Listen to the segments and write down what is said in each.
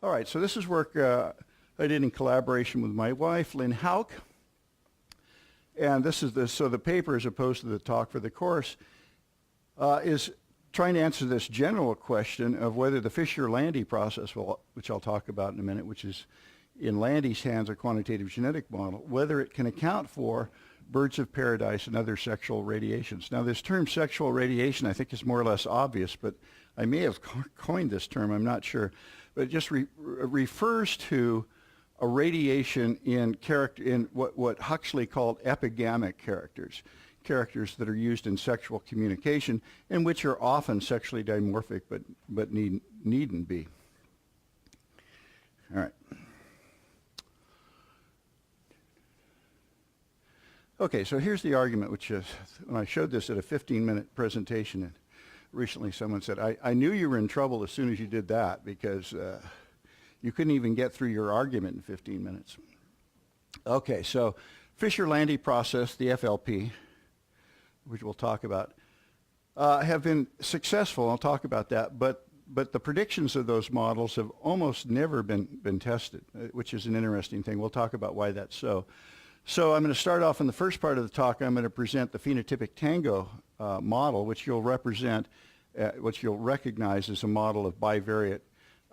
All right, so this is work I did in collaboration with my wife, Lynn Hauk. And so the paper, as opposed to the talk for the course, is trying to answer this general question of whether the Fisher-Lande process, which I'll talk about in a minute, which is in Lande's hands a quantitative genetic model, whether it can account for birds of paradise and other sexual radiations. Now, this term sexual radiation I think is more or less obvious, but I may have coined this term, I'm not sure. But it just refers to a radiation in what Huxley called epigamic characters that are used in sexual communication and which are often sexually dimorphic but needn't be. All right. Okay, so here's the argument, which is, when I showed this at a 15-minute presentation, and recently someone said, I knew you were in trouble as soon as you did that because you couldn't even get through your argument in 15 minutes. Okay, so Fisher-Lande process, the FLP, which we'll talk about, have been successful. I'll talk about that, but the predictions of those models have almost never been tested, which is an interesting thing. We'll talk about why that's so. So I'm going to start off in the first part of the talk. I'm going to present the phenotypic tango model, which you'll recognize as a model of bivariate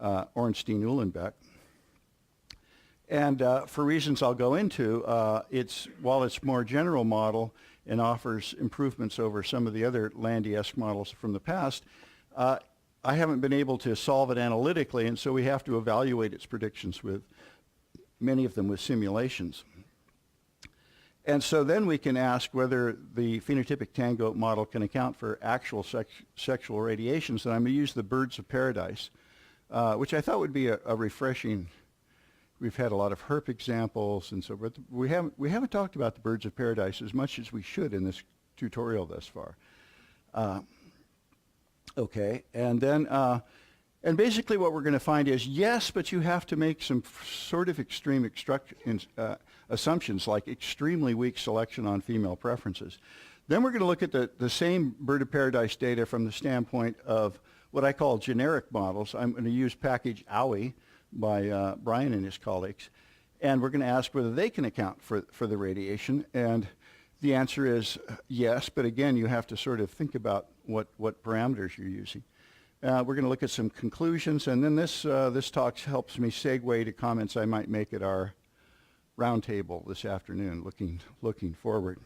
Ornstein-Uhlenbeck. And for reasons I'll go into, while it's more general model and offers improvements over some of the other Lande-esque models from the past, I haven't been able to solve it analytically, and so we have to evaluate its predictions with many of them with simulations. And so then we can ask whether the phenotypic tango model can account for actual sexual radiations. And I'm going to use the birds of paradise, which I thought would be a refreshing. We've had a lot of herp examples, and so but we haven't talked about the birds of paradise as much as we should in this tutorial thus far. Okay, and then and basically what we're going to find is yes, but you have to make some sort of extreme assumptions like extremely weak selection on female preferences. Then we're going to look at the same bird of paradise data from the standpoint of what I call generic models. I'm going to use package OWI by Brian and his colleagues, and we're going to ask whether they can account for the radiation. And the answer is yes, but again, you have to sort of think about what parameters you're using. We're going to look at some conclusions, and then this talk helps me segue to comments I might make at our roundtable this afternoon, looking forward.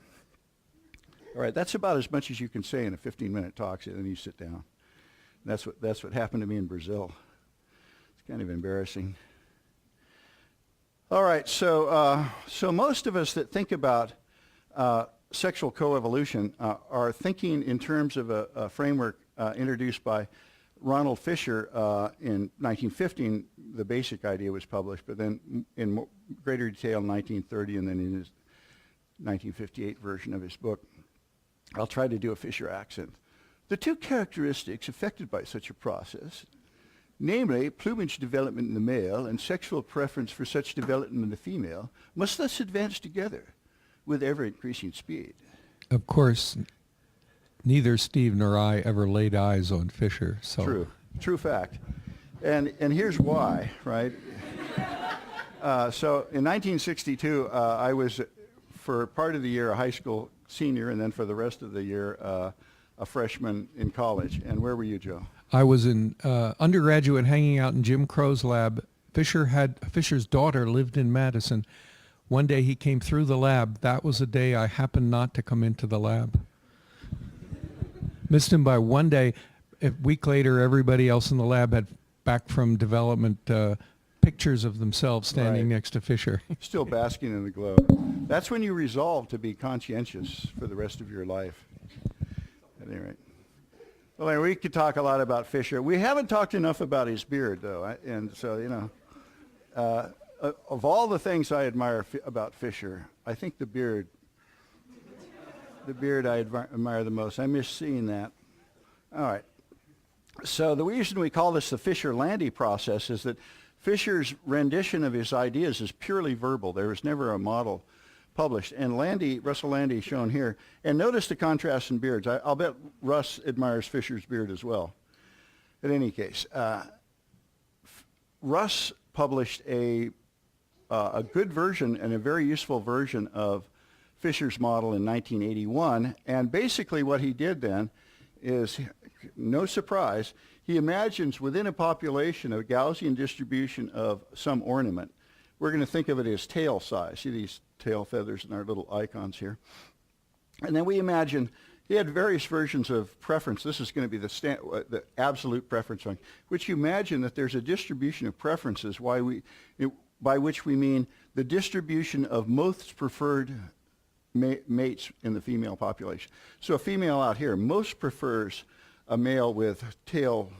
All right, that's about as much as you can say in a 15-minute talk, and then you sit down. That's what happened to me in Brazil. It's kind of embarrassing. All right, so most of us that think about sexual coevolution are thinking in terms of a framework introduced by Ronald Fisher in 1915. The basic idea was published, but then in greater detail in 1930, and then in his 1958 version of his book. I'll try to do a Fisher accent. The two characteristics affected by such a process, namely plumage development in the male and sexual preference for such development in the female, must thus advance together with ever-increasing speed. Of course, neither Steve nor I ever laid eyes on Fisher. So. True fact. And here's why, right? So in 1962, I was, for part of the year, a high school senior, and then for the rest of the year, a freshman in college. And where were you, Joe? I was in undergraduate hanging out in Jim Crow's lab. Fisher's daughter lived in Madison. One day he came through the lab. That was the day I happened not to come into the lab. Missed him by one day. A week later, everybody else in the lab had back from development pictures of themselves standing next to Fisher. Still basking in the glow. That's when you resolve to be conscientious for the rest of your life. At any rate. Well, anyway, we could talk a lot about Fisher. We haven't talked enough about his beard, though. And so, you know, of all the things I admire about Fisher, I think the beard I admire the most. I miss seeing that. All right. So the reason we call this the Fisher-Lande process is that Fisher's rendition of his ideas is purely verbal. There was never a model published. And Russell Lande shown here. And notice the contrast in beards. I'll bet Russ admires Fisher's beard as well. In any case, Russ published a good version and a very useful version of Fisher's model in 1981. And basically what he did then is, no surprise, he imagines within a population a Gaussian distribution of some ornament. We're going to think of it as tail size. See these tail feathers and our little icons here. And then we imagine he had various versions of preference. This is going to be the absolute preference function, which you imagine that there's a distribution of preferences by which we mean the distribution of most preferred mates in the female population. So a female out here most prefers a male with tail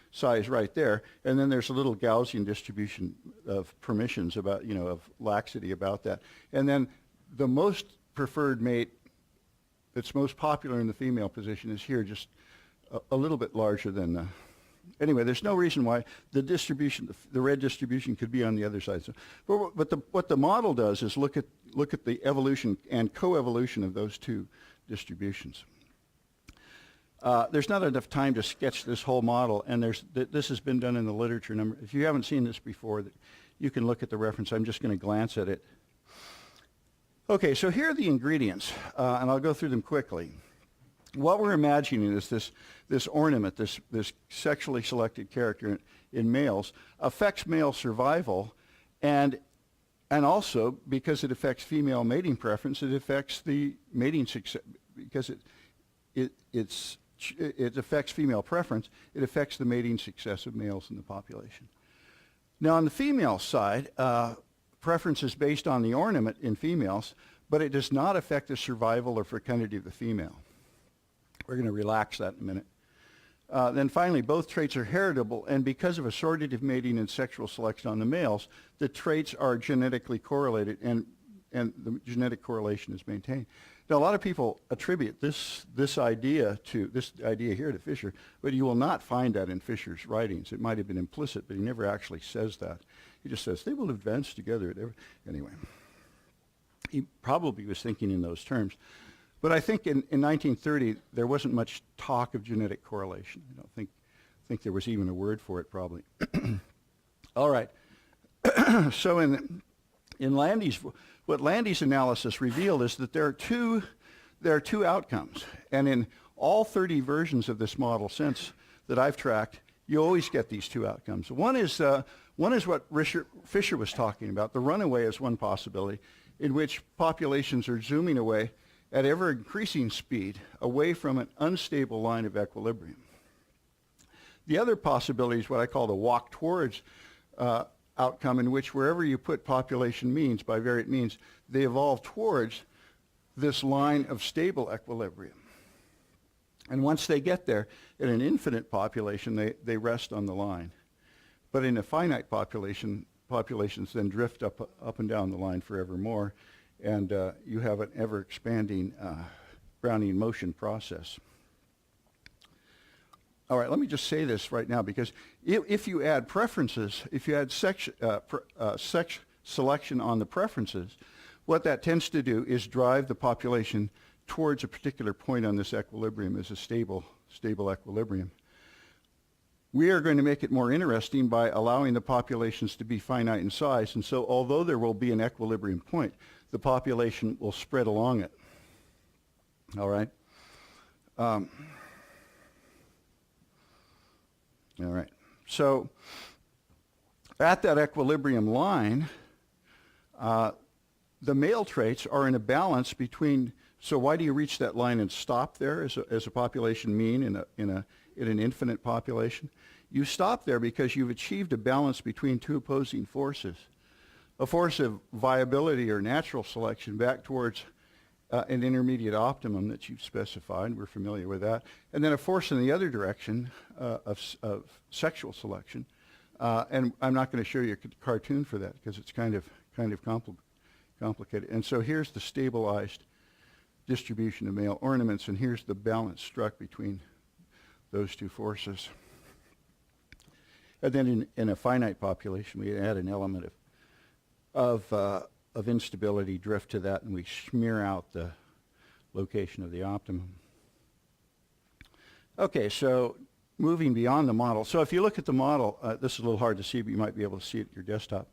size right there, and then there's a little Gaussian distribution of permissions about, of laxity about that. And then the most preferred mate that's most popular in the female position is here, just a little bit larger than the... Anyway, there's no reason why the distribution, the red distribution could be on the other side. So, but what the model does is look at the evolution and coevolution of those two distributions. There's not enough time to sketch this whole model, and this has been done in the literature. If you haven't seen this before, you can look at the reference. I'm just going to glance at it. Okay, so here are the ingredients, and I'll go through them quickly. What we're imagining is this ornament, this sexually selected character in males, affects male survival, and also because it affects female mating preference, it affects the mating success. Because it affects female preference, it affects the mating success of males in the population. Now, on the female side, preference is based on the ornament in females, but it does not affect the survival or fecundity of the female. We're going to relax that in a minute. Then finally, both traits are heritable, and because of assortative mating and sexual selection on the males, the traits are genetically correlated, and the genetic correlation is maintained. Now, a lot of people attribute this idea here to Fisher, but you will not find that in Fisher's writings. It might have been implicit, but he never actually says that. He just says, they will advance together. Anyway, he probably was thinking in those terms. But I think in 1930, there wasn't much talk of genetic correlation. I don't think there was even a word for it, probably. All right. So in Lande's, what Lande's analysis revealed is that there are two outcomes. And in all 30 versions of this model since that I've tracked, you always get these two outcomes. One is what Fisher was talking about. The runaway is one possibility, in which populations are zooming away at ever-increasing speed away from an unstable line of equilibrium. The other possibility is what I call the walk towards outcome, in which wherever you put population means, bivariate means, they evolve towards this line of stable equilibrium. And once they get there, in an infinite population, they rest on the line. But in a finite population, populations then drift up and down the line forevermore, and you have an ever-expanding Brownian motion process. All right, let me just say this right now, because if you add preferences, if you add sex selection on the preferences, what that tends to do is drive the population towards a particular point on this equilibrium as a stable equilibrium. We are going to make it more interesting by allowing the populations to be finite in size, and so although there will be an equilibrium point, the population will spread along it. All right? All right. So at that equilibrium line, the male traits are in a balance between. So why do you reach that line and stop there as a population mean in an infinite population? You stop there because you've achieved a balance between two opposing forces. A force of viability or natural selection back towards an intermediate optimum that you've specified. We're familiar with that. And then a force in the other direction of sexual selection. And I'm not going to show you a cartoon for that because it's kind of complicated. And so here's the stabilized distribution of male ornaments, and here's the balance struck between those two forces. And then in a finite population, we add an element of instability drift to that, and we smear out the location of the optimum. Okay, so moving beyond the model. So if you look at the model, this is a little hard to see, but you might be able to see it at your desktop.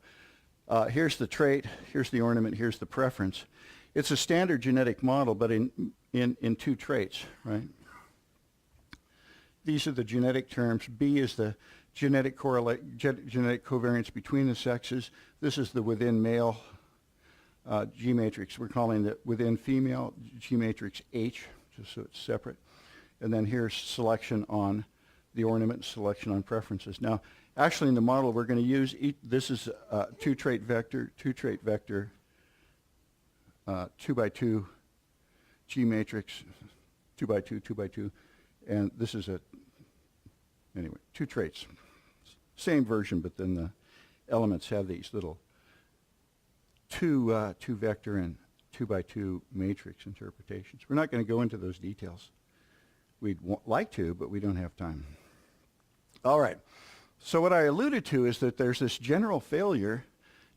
Here's the trait, here's the ornament, here's the preference. It's a standard genetic model, but in two traits, right? These are the genetic terms. B is the genetic covariance between the sexes. This is the within male G matrix. We're calling it within female G matrix H, just so it's separate. And then here's selection on the ornament, selection on preferences. Now, actually in the model we're going to use, this is two trait vector, 2x2 G matrix, 2x2, 2x2, and this is anyway, two traits. Same version, but then the elements have these little two vector and 2x2 matrix interpretations. We're not going to go into those details. We'd like to, but we don't have time. All right. So what I alluded to is that there's this general failure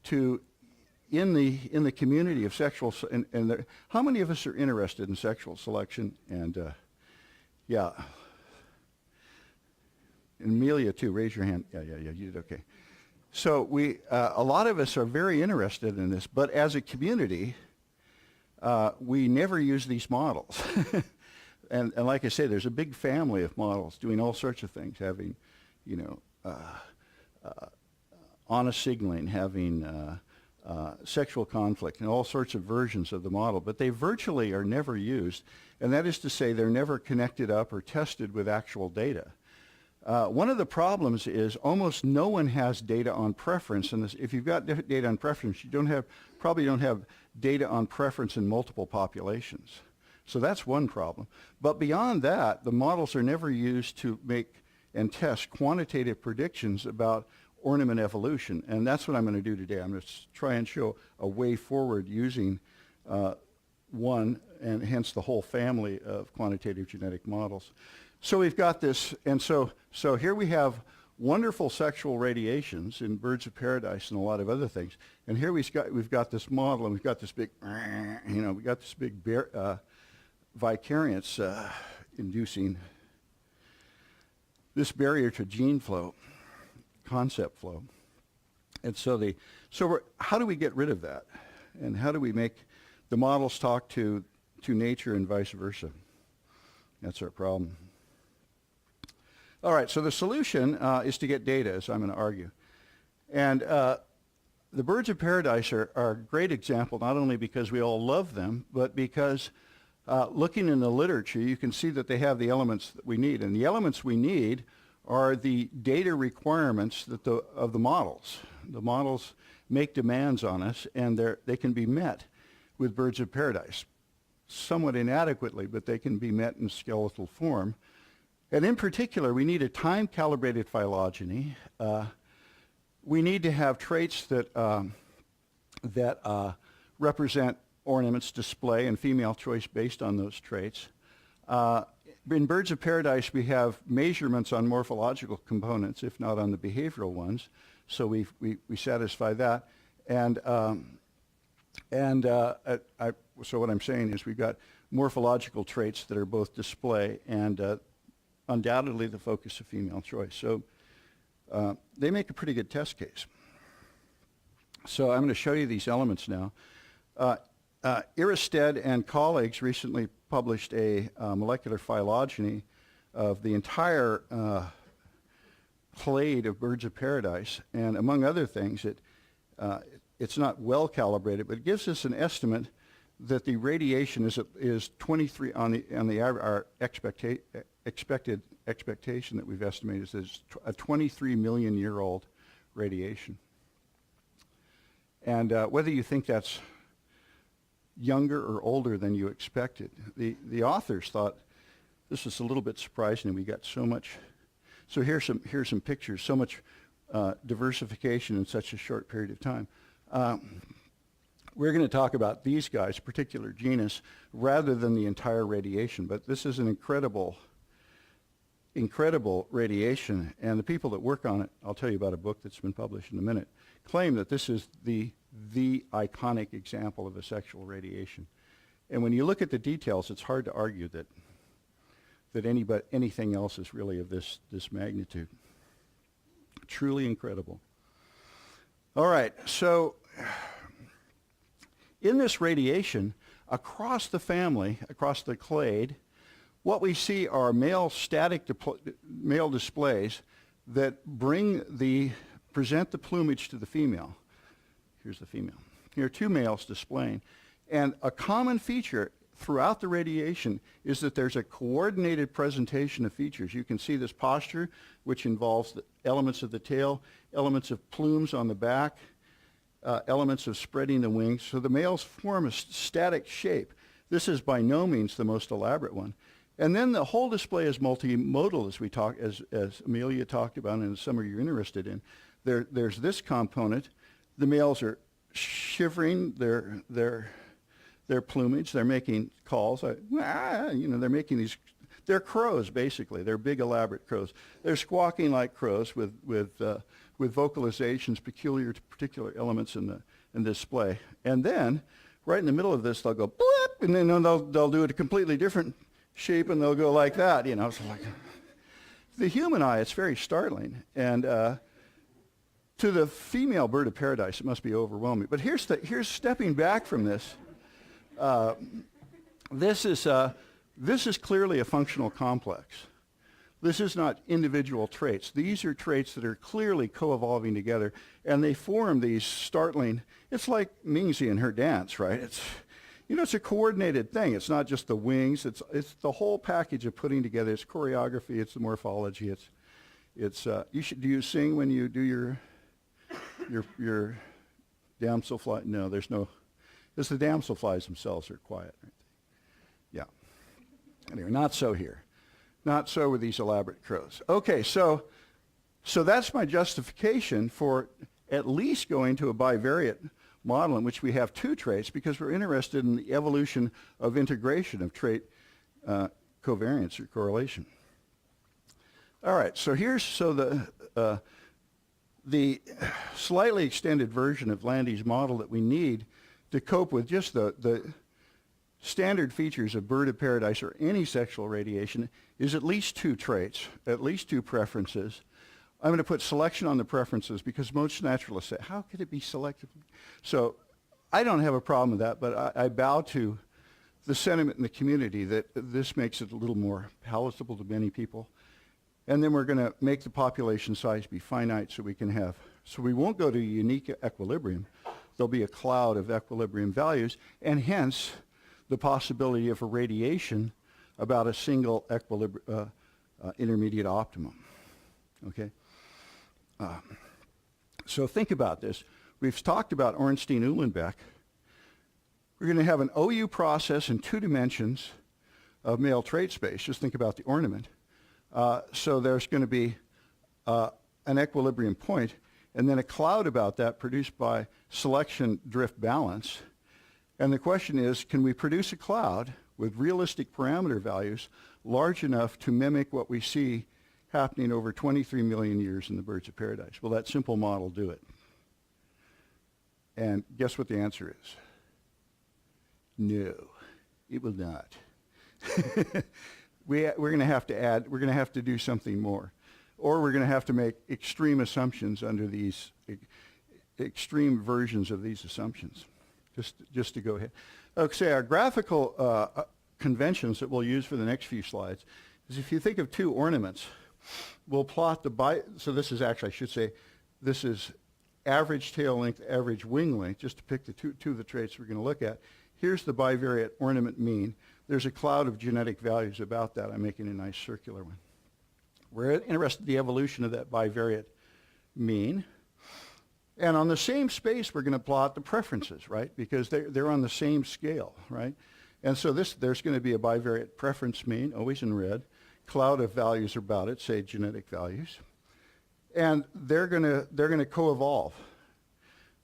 to, in the community of sexual, how many of us are interested in sexual selection? And yeah. And Amelia too, raise your hand. Yeah, you did okay. So a lot of us are very interested in this, but as a community, we never use these models. And like I say, there's a big family of models doing all sorts of things, having, honest signaling, having sexual conflict, and all sorts of versions of the model, but they virtually are never used, and that is to say they're never connected up or tested with actual data. One of the problems is almost no one has data on preference, and if you've got data on preference, you probably don't have data on preference in multiple populations. So that's one problem. But beyond that, the models are never used to make and test quantitative predictions about ornament evolution, and that's what I'm going to do today. I'm going to try and show a way forward using one, and hence the whole family of quantitative genetic models. So we've got this, and so here we have wonderful sexual radiations in birds of paradise and a lot of other things. And here we've got this model, and we've got this big, we've got this big vicariance inducing this barrier to gene flow, concept flow. And so how do we get rid of that? And how do we make the models talk to nature and vice versa? That's our problem. All right, so the solution is to get data, as I'm going to argue. And the birds of paradise are a great example, not only because we all love them, but because looking in the literature, you can see that they have the elements that we need. And the elements we need are the data requirements of the models. The models make demands on us, and they can be met with birds of paradise. Somewhat inadequately, but they can be met in skeletal form. And in particular, we need a time-calibrated phylogeny. We need to have traits that represent ornaments, display, and female choice based on those traits. In birds of paradise, we have measurements on morphological components, if not on the behavioral ones. So we satisfy that. So what I'm saying is we've got morphological traits that are both display and undoubtedly the focus of female choice. So they make a pretty good test case. So I'm going to show you these elements now. Iristed and colleagues recently published a molecular phylogeny of the entire clade of birds of paradise, and among other things, it's not well calibrated, but it gives us an estimate that the radiation is 23 our expected expectation that we've estimated is a 23 million year old radiation. And whether you think that's younger or older than you expected, the authors thought this was a little bit surprising, and we got so much. So here's some pictures, so much diversification in such a short period of time. We're going to talk about these guys, particular genus, rather than the entire radiation. But this is an incredible radiation, and the people that work on it, I'll tell you about a book that's been published in a minute, claim that this is the iconic example of a sexual radiation. And when you look at the details, it's hard to argue that that anything else is really of this magnitude. Truly incredible. All right, so in this radiation, across the family, across the clade, what we see are male male displays that present the plumage to the female. Here's the female. Here are two males displaying. And a common feature throughout the radiation is that there's a coordinated presentation of features. You can see this posture, which involves the elements of the tail, elements of plumes on the back, elements of spreading the wings. So the males form a static shape. This is by no means the most elaborate one. And then the whole display is multimodal, as Amelia talked about, and as some of you are interested in. There's this component. The males are shivering their plumage. They're making calls. They're making these. They're crows, basically. They're big, elaborate crows. They're squawking like crows with vocalizations peculiar to particular elements in the display. And then, right in the middle of this, they'll go bloop, and then they'll do it a completely different shape, and they'll go like that. So like the human eye, it's very startling, and to the female bird of paradise, it must be overwhelming. But here's stepping back from this. This is clearly a functional complex. This is not individual traits. These are traits that are clearly co-evolving together, and they form these startling. It's like Mingzi and her dance, right? It's a coordinated thing. It's not just the wings. It's the whole package of putting together. It's choreography. It's the morphology. Do you sing when you do your damselfly? No, there's no. It's the damselflies themselves are quiet. Right? Yeah. Anyway, not so here. Not so with these elaborate crows. Okay, so that's my justification for at least going to a bivariate model in which we have two traits, because we're interested in the evolution of integration of trait covariance or correlation. All right, so the slightly extended version of Lande's model that we need to cope with just the standard features of bird of paradise or any sexual radiation is at least two traits, at least two preferences. I'm going to put selection on the preferences because most naturalists say, how could it be selective? So I don't have a problem with that, but I bow to the sentiment in the community that this makes it a little more palatable to many people. And then we're going to make the population size be finite so we won't go to a unique equilibrium. There'll be a cloud of equilibrium values, and hence the possibility of irradiation about a single intermediate optimum. Okay? So think about this. We've talked about Ornstein-Uhlenbeck. We're going to have an OU process in 2 dimensions of male trait space. Just think about the ornament. So there's going to be an equilibrium point, and then a cloud about that produced by selection drift balance. And the question is, can we produce a cloud with realistic parameter values large enough to mimic what we see happening over 23 million years in the birds of paradise? Will that simple model do it? And guess what the answer is? No, it will not. We're going to have to add, we're going to have to do something more. Or we're going to have to make extreme assumptions under these extreme versions of these assumptions, just to go ahead. Okay, our graphical conventions that we'll use for the next few slides is if you think of 2 ornaments, we'll plot so this is actually, I should say, this is average tail length, average wing length, just to pick the two of the traits we're going to look at. Here's the bivariate ornament mean. There's a cloud of genetic values about that. I'm making a nice circular one. We're interested in the evolution of that bivariate mean. And on the same space, we're going to plot the preferences, right? Because they're on the same scale, right? And so there's going to be a bivariate preference mean, always in red, cloud of values about it, say genetic values. And they're going to co-evolve,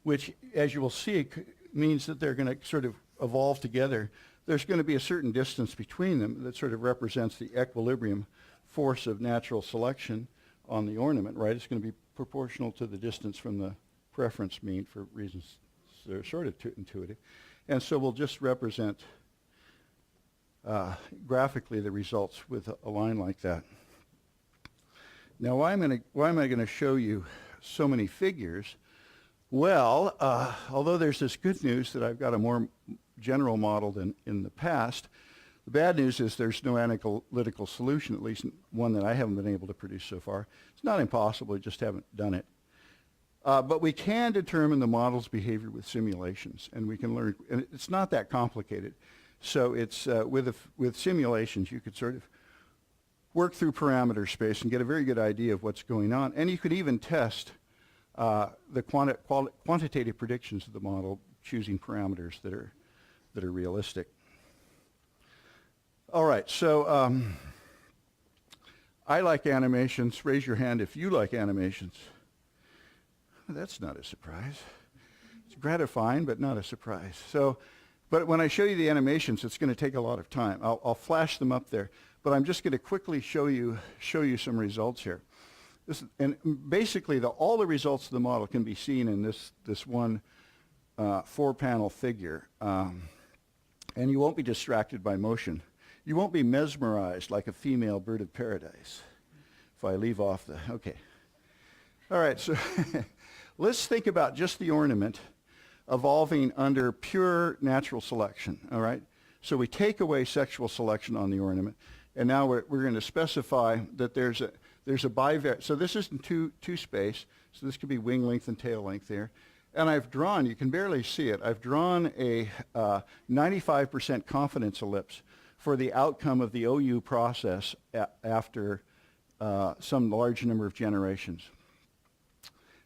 which, as you will see, means that they're going to sort of evolve together. There's going to be a certain distance between them that sort of represents the equilibrium force of natural selection on the ornament, right? It's going to be proportional to the distance from the preference mean for reasons that are sort of intuitive. And so we'll just represent graphically the results with a line like that. Now, why am I going to show you so many figures? Well, although there's this good news that I've got a more general model than in the past, the bad news is there's no analytical solution, at least one that I haven't been able to produce so far. It's not impossible, we just haven't done it. But we can determine the model's behavior with simulations, and we can learn, and it's not that complicated. So it's, with simulations, you could sort of work through parameter space and get a very good idea of what's going on. And you could even test the quantitative predictions of the model choosing parameters that are realistic. All right, so I like animations. Raise your hand if you like animations. That's not a surprise. It's gratifying, but not a surprise. So, but when I show you the animations, it's going to take a lot of time. I'll flash them up there, but I'm just going to quickly show you some results here. And basically, all the results of the model can be seen in this one 4-panel figure, and you won't be distracted by motion. You won't be mesmerized like a female bird of paradise. If I leave off the, okay. All right, so let's think about just the ornament evolving under pure natural selection, all right? So we take away sexual selection on the ornament, and now we're going to specify that there's a bivariate. So this isn't two space, so this could be wing length and tail length there. And I've drawn, you can barely see it, I've drawn a 95% confidence ellipse for the outcome of the OU process after some large number of generations.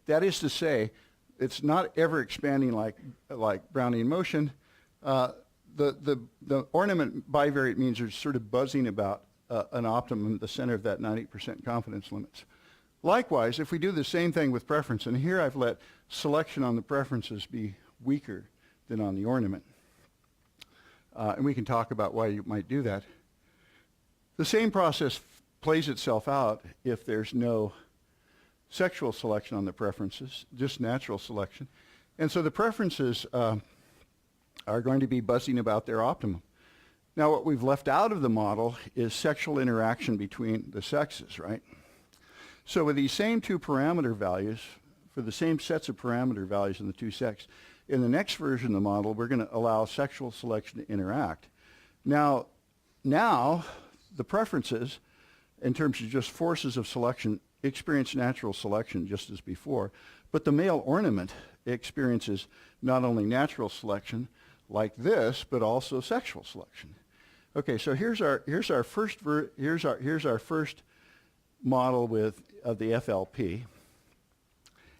That is to say, it's not ever expanding like Brownian motion. The ornament bivariate means you're sort of buzzing about an optimum at the center of that 90% confidence limits. Likewise, if we do the same thing with preference, and here I've let selection on the preferences be weaker than on the ornament, and we can talk about why you might do that. The same process plays itself out if there's no sexual selection on the preferences, just natural selection. And so the preferences are going to be buzzing about their optimum. Now, what we've left out of the model is sexual interaction between the sexes, right? So with these same two parameter values, for the same sets of parameter values in the two sexes, in the next version of the model, we're going to allow sexual selection to interact. Now the preferences, in terms of just forces of selection, experience natural selection just as before, but the male ornament experiences not only natural selection like this, but also sexual selection. Okay, so here's our first model of the FLP,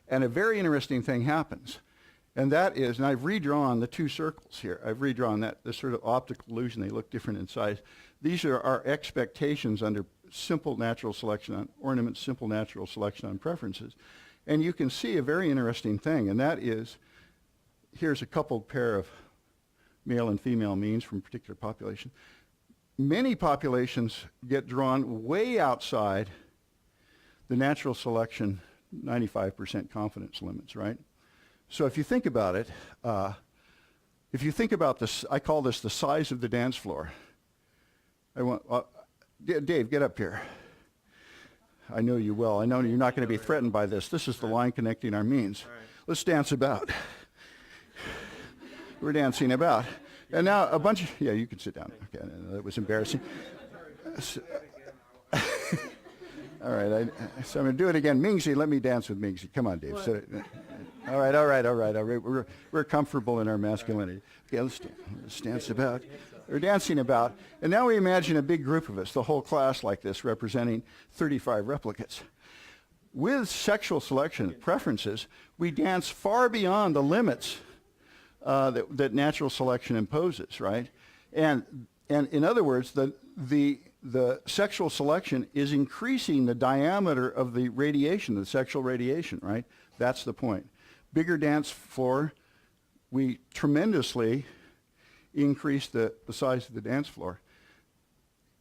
and a very interesting thing happens, and that is, and I've redrawn the two circles here. I've redrawn this sort of optical illusion. They look different in size. These are our expectations under simple natural selection on ornaments, simple natural selection on preferences. And you can see a very interesting thing, and that is, here's a coupled pair of male and female means from a particular population. Many populations get drawn way outside the natural selection 95% confidence limits, right? So if you think about it, if you think about this, I call this the size of the dance floor. I want, Dave, get up here. I know you well. I know you're not going to be threatened by this. This is the line connecting our means. Right. Let's dance about. We're dancing about. And now a bunch of, yeah, you can sit down. Okay, that was embarrassing. All right, so I'm going to do it again. Mingzi, let me dance with Mingzi. Come on, Dave. All right. We're comfortable in our masculinity. Okay, let's dance about. We're dancing about. And now we imagine a big group of us, the whole class like this, representing 35 replicates. With sexual selection preferences, we dance far beyond the limits that natural selection imposes, right? And in other words, the sexual selection is increasing the diameter of the radiation, the sexual radiation, right? That's the point. Bigger dance floor, we tremendously increase the size of the dance floor.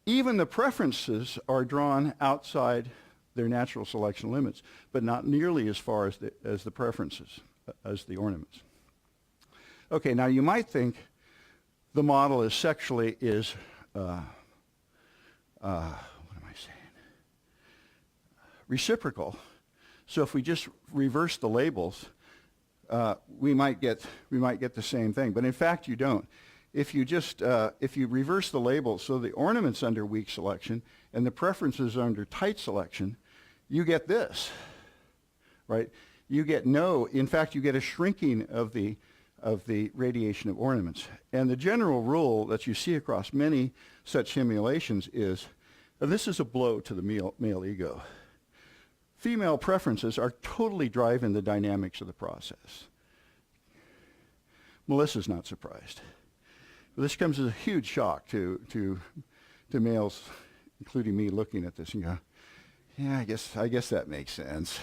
Even the preferences are drawn outside their natural selection limits, but not nearly as far as the preferences, as the ornaments. Okay, now you might think the model is what am I saying? Reciprocal. So if we just reverse the labels, we might get the same thing. But in fact, you don't. If you reverse the labels, so the ornaments under weak selection and the preferences under tight selection, you get this, right? You get in fact, you get a shrinking of the radiation of ornaments. And the general rule that you see across many such simulations is, and this is a blow to the male ego, female preferences are totally driving the dynamics of the process. Melissa's not surprised. This comes as a huge shock to males, including me, looking at this and go, yeah, I guess that makes sense.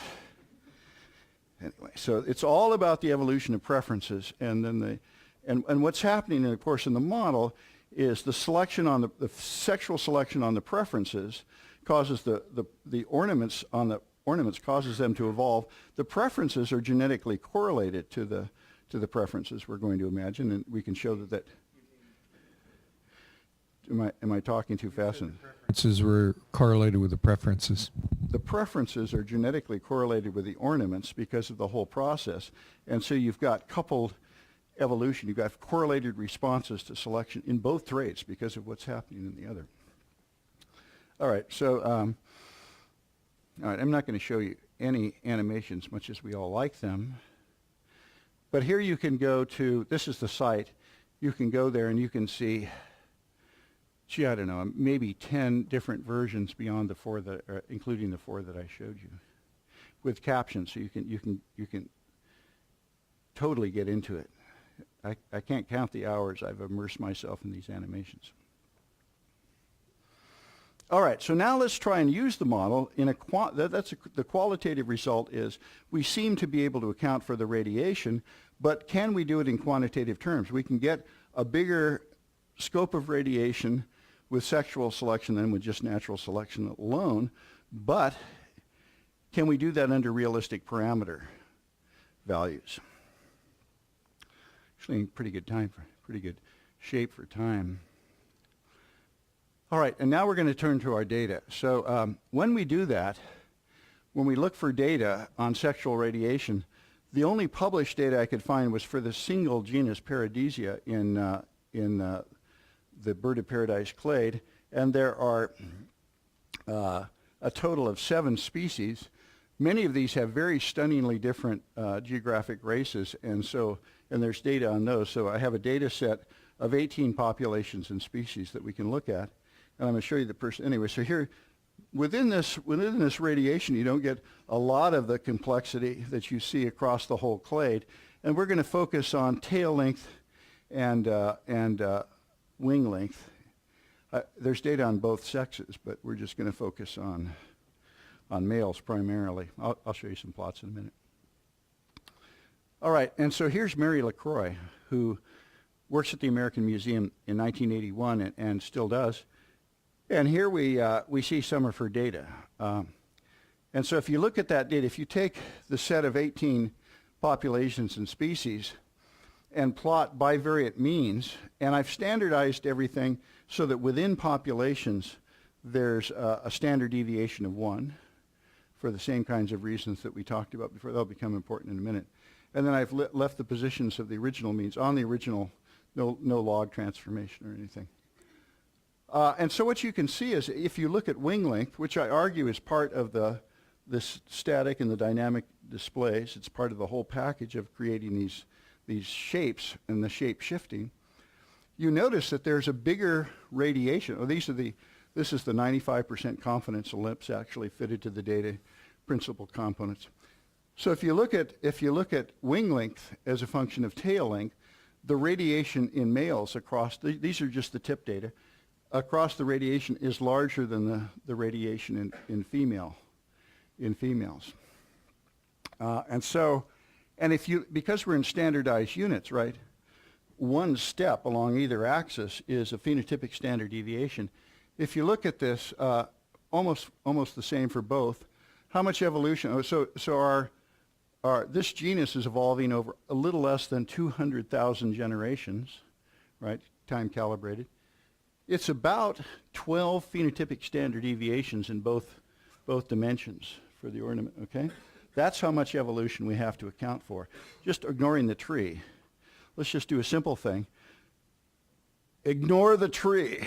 Anyway, so it's all about the evolution of preferences, and then and what's happening, of course, in the model is the selection on the sexual selection on the preferences causes the ornaments on the ornaments causes them to evolve. The preferences are genetically correlated to the preferences, we're going to imagine, and we can show that. Am I talking too fast? The preferences were correlated with the preferences. The preferences are genetically correlated with the ornaments because of the whole process. And so you've got coupled evolution. You've got correlated responses to selection in both traits because of what's happening in the other. All right, so all right, I'm not going to show you any animations, much as we all like them. But here you can go to, this is the site. You can go there and you can see, gee, I don't know, maybe 10 different versions beyond the 4 that, including the 4 that I showed you, with captions, so you can totally get into it. I can't count the hours I've immersed myself in these animations. All right, so now let's try and use the model in the qualitative result is we seem to be able to account for the radiation, but can we do it in quantitative terms? We can get a bigger scope of radiation with sexual selection than with just natural selection alone, but can we do that under realistic parameter values? Actually, pretty good shape for time. All right, and now we're going to turn to our data. So when we do that, when we look for data on sexual radiation, the only published data I could find was for the single genus Paradisia in the bird of paradise clade, and there are a total of 7 species. Many of these have very stunningly different geographic races, and there's data on those. So I have a data set of 18 populations and species that we can look at. And I'm going to show you the person. Anyway, so here, within this radiation, you don't get a lot of the complexity that you see across the whole clade. And we're going to focus on tail length and wing length. There's data on both sexes, but we're just going to focus on males primarily. I'll show you some plots in a minute. All right, and so here's Mary Lacroix, who works at the American Museum in 1981 and still does. And here we see some of her data. And so if you look at that data, if you take the set of 18 populations and species and plot bivariate means, and I've standardized everything so that within populations there's a standard deviation of 1 for the same kinds of reasons that we talked about before. They'll become important in a minute. And then I've left the positions of the original means on the original, no log transformation or anything. And so what you can see is if you look at wing length, which I argue is part of this static and the dynamic displays, it's part of the whole package of creating these shapes and the shape shifting, you notice that there's a bigger radiation. Oh, this is the 95% confidence ellipse actually fitted to the data principal components. So if you look at wing length as a function of tail length, the radiation in males across, these are just the tip data, across the radiation is larger than the radiation in females. Because we're in standardized units, right, one step along either axis is a phenotypic standard deviation. If you look at this, almost the same for both. How much evolution? So this genus is evolving over a little less than 200,000 generations, right, time calibrated. It's about 12 phenotypic standard deviations in both dimensions for the ornament, okay? That's how much evolution we have to account for. Just ignoring the tree. Let's just do a simple thing. Ignore the tree.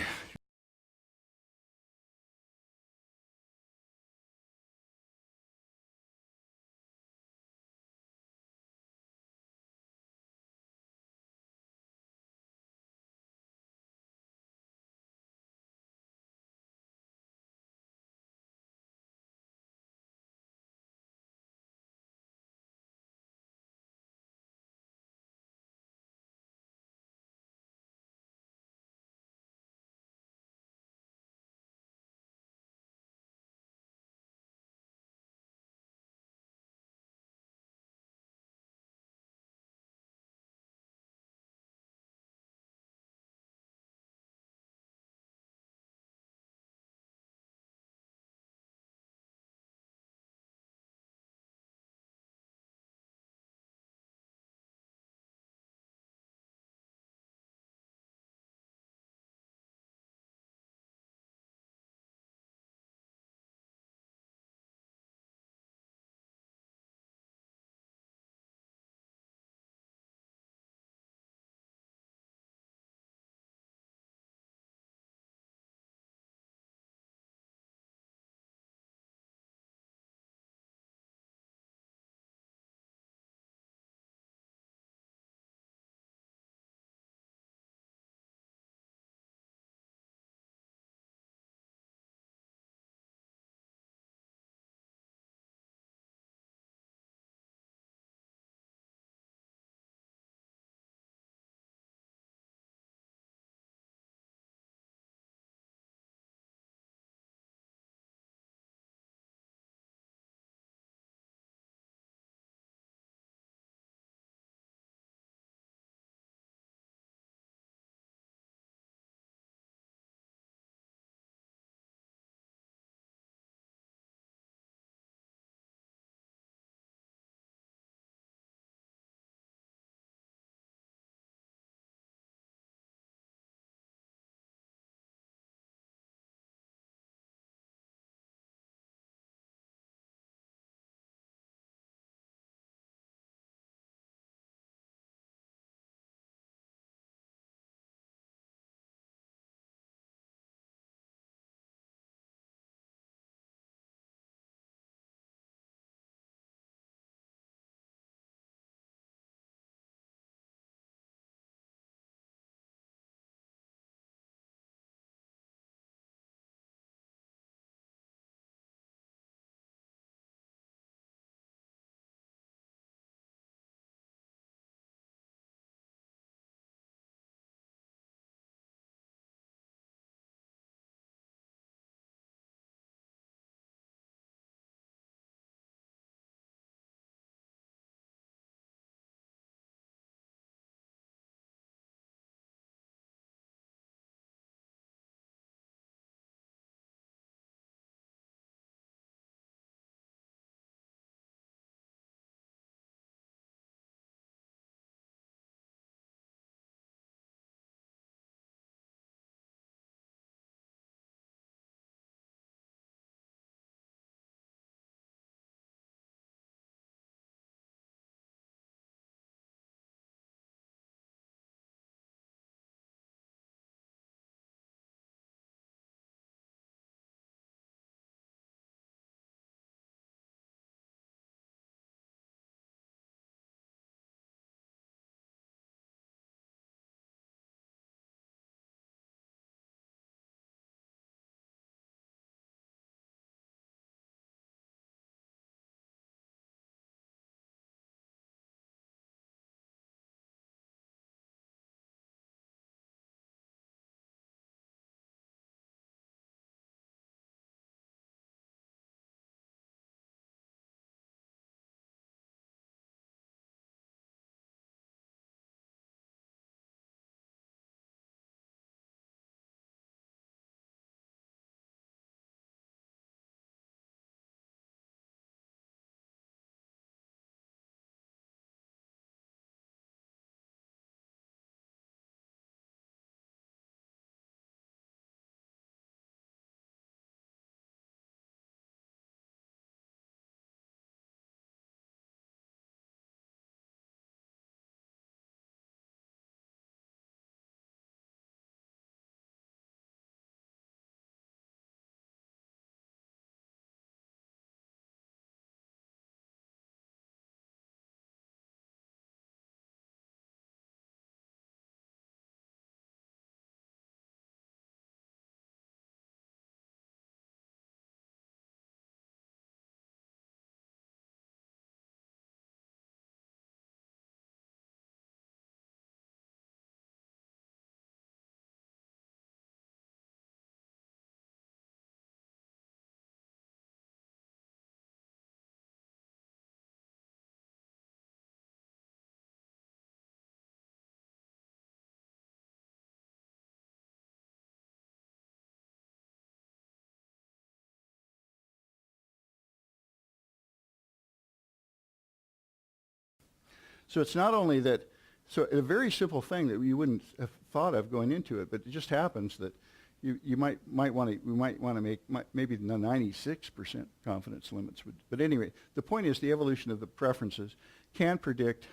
So it's not only that, so a very simple thing that you wouldn't have thought of going into it, but it just happens that you might want to make maybe the 96% confidence limits would. But anyway, the point is the evolution of the preferences can predict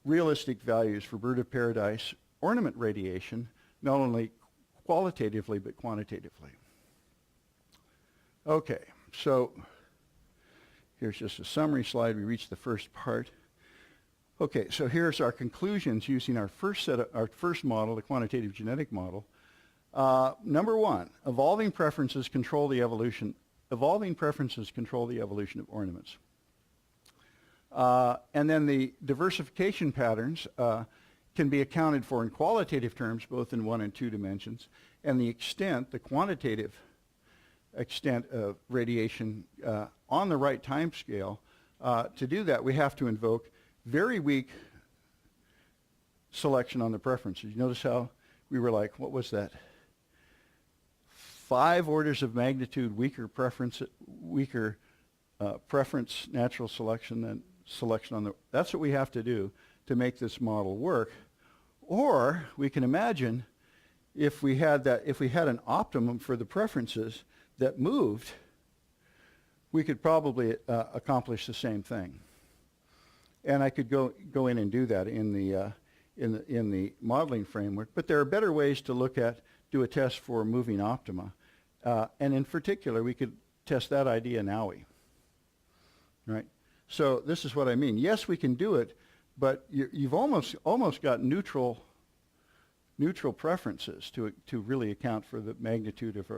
realistic values for bird of paradise ornament radiation, not only qualitatively but quantitatively. Okay, so here's just a summary slide. We reached the first part. Okay, so here's our conclusions using our first model, the quantitative genetic model. Number one, evolving preferences control the evolution of ornaments. And then the diversification patterns can be accounted for in qualitative terms, both in 1 and 2 dimensions, and the quantitative extent of radiation on the right time scale. To do that, we have to invoke very weak selection on the preferences. You notice how we were like, what was that? 5 orders of magnitude weaker preference natural selection than selection on the. That's what we have to do to make this model work. Or we can imagine if we had an optimum for the preferences that moved, we could probably accomplish the same thing. And I could go in and do that in the modeling framework. But there are better ways to do a test for moving optima. And in particular, we could test that idea in OWI. Right? So this is what I mean. Yes, we can do it, but you've almost got neutral preferences to really account for the magnitude of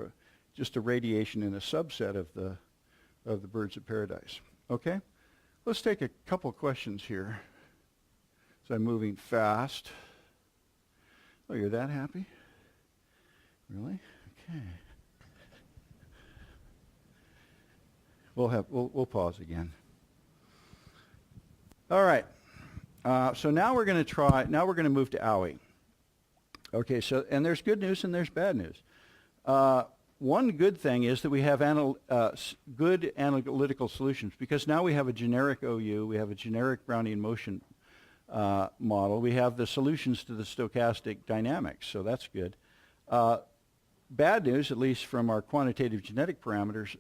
just a radiation in a subset of the birds of paradise. Okay? Let's take a couple questions here. So I'm moving fast. Oh, you're that happy? Really? Okay. We'll pause again. All right. So now we're going to move to OWI. Okay, and there's good news and there's bad news. One good thing is that we have good analytical solutions, because now we have a generic OU, we have a generic Brownian motion model, we have the solutions to the stochastic dynamics, so that's good. Bad news, at least from our quantitative genetic parameters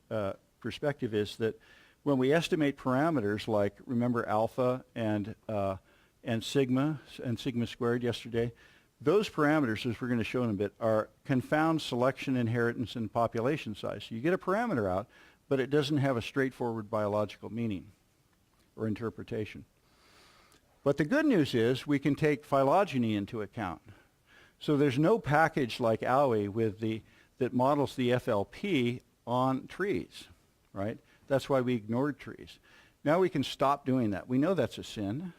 perspective, is that when we estimate parameters like, remember alpha and sigma squared yesterday, those parameters, as we're going to show in a bit, confound selection, inheritance, and population size. So you get a parameter out, but it doesn't have a straightforward biological meaning or interpretation. But the good news is we can take phylogeny into account. So there's no package like OWI that models the FLP on trees, right? That's why we ignored trees. Now we can stop doing that. We know that's a sin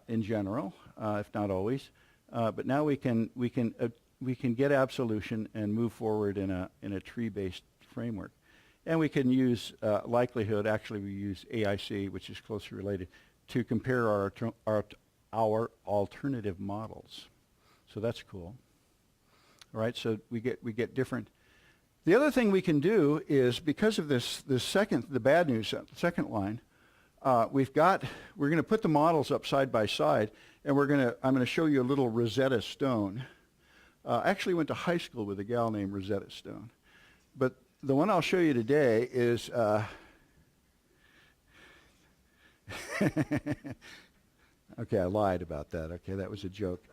in general, if not always. But now we can get absolution and move forward in a tree-based framework, and we can use likelihood. Actually, we use AIC, which is closely related, to compare our alternative models. So that's cool. All right. So we get different. The other thing we can do is, because of the bad news, second line, we're going to put the models up side by side, and I'm going to show you a little Rosetta Stone. I actually went to high school with a gal named Rosetta Stone, but the one I'll show you today is. Okay, I lied about that. Okay, that was a joke.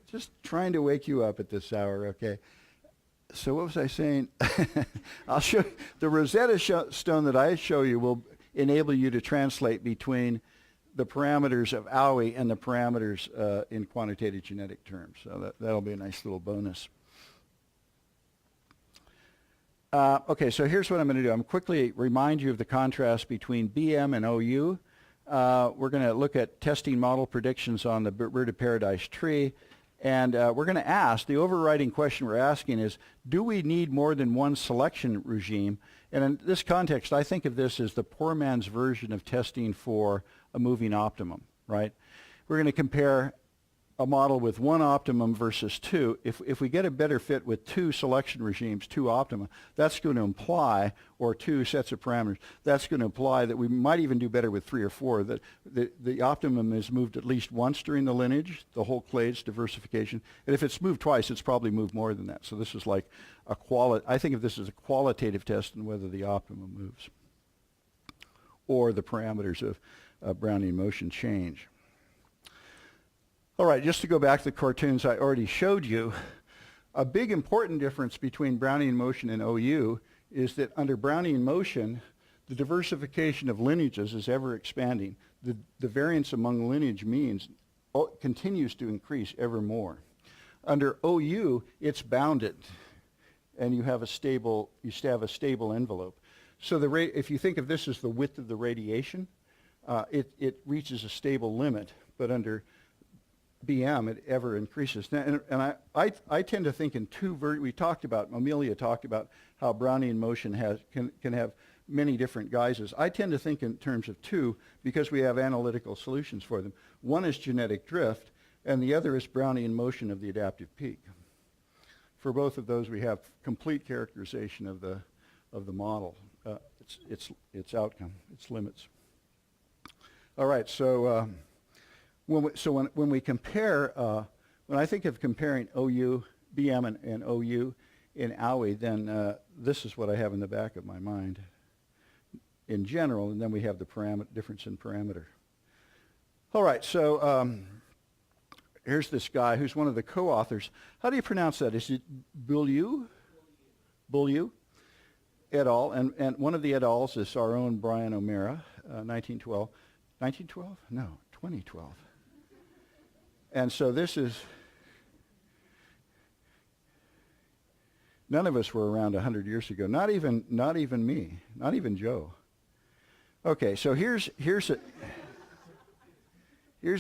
Just trying to wake you up at this hour. Okay. So what was I saying? I'll show the Rosetta Stone that I show you will enable you to translate between the parameters of OWI and the parameters in quantitative genetic terms. So that'll be a nice little bonus. Okay, so here's what I'm going to do. I'm quickly remind you of the contrast between BM and OU. We're going to look at testing model predictions on the bird of paradise tree. And we're going to ask, the overriding question we're asking is, do we need more than one selection regime? And in this context, I think of this as the poor man's version of testing for a moving optimum, right? We're going to compare a model with one optimum versus two, if we get a better fit with two selection regimes, two optima, that's going to imply, or two sets of parameters, that's going to imply that we might even do better with three or four, that the optimum is moved at least once during the lineage, the whole clade's diversification. And if it's moved twice, it's probably moved more than that. So this is like I think of this as a qualitative test on whether the optimum moves or the parameters of Brownian motion change. All right, just to go back to the cartoons I already showed you, a big important difference between Brownian motion and OU is that under Brownian motion, the diversification of lineages is ever expanding. The variance among lineage means continues to increase ever more. Under OU, it's bounded, and you have a stable envelope. So if you think of this as the width of the radiation, it reaches a stable limit, but under BM, it ever increases. And I tend to think in Amelia talked about how Brownian motion can have many different guises. I tend to think in terms of two because we have analytical solutions for them. One is genetic drift, and the other is Brownian motion of the adaptive peak. For both of those, we have complete characterization of the model, its outcome, its limits. All right, so when we compare, when I think of comparing OU, BM, and OU in OWI, then this is what I have in the back of my mind in general, and then we have the difference in parameter. All right, so here's this guy who's one of the co-authors. How do you pronounce that? Is it Beaulieu? Beaulieu et al. And one of the et als is our own Brian O'Mara, 1912. 1912? No, 2012. And so this is, none of us were around 100 years ago. Not even me. Not even Joe. Okay, so here's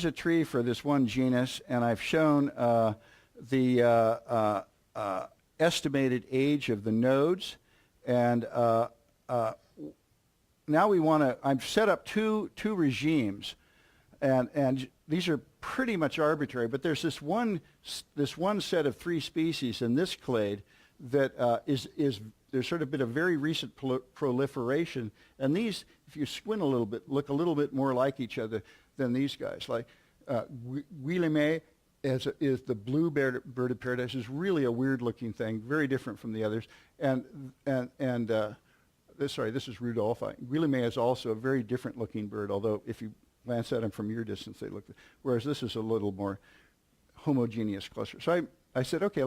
a tree for this one genus, and I've shown the estimated age of the nodes, and now we want to. I've set up two regimes, and these are pretty much arbitrary, but there's this one set of three species in this clade that is there's sort of been a very recent proliferation, and these, if you squint a little bit, look a little bit more like each other than these guys. Like Guillemets is the blue bird of paradise, is really a weird-looking thing, very different from the others, sorry, this is Rudolphi. Guillemets is also a very different-looking bird, although if you glance at them from your distance, they look, whereas this is a little more homogeneous cluster. So I said, okay,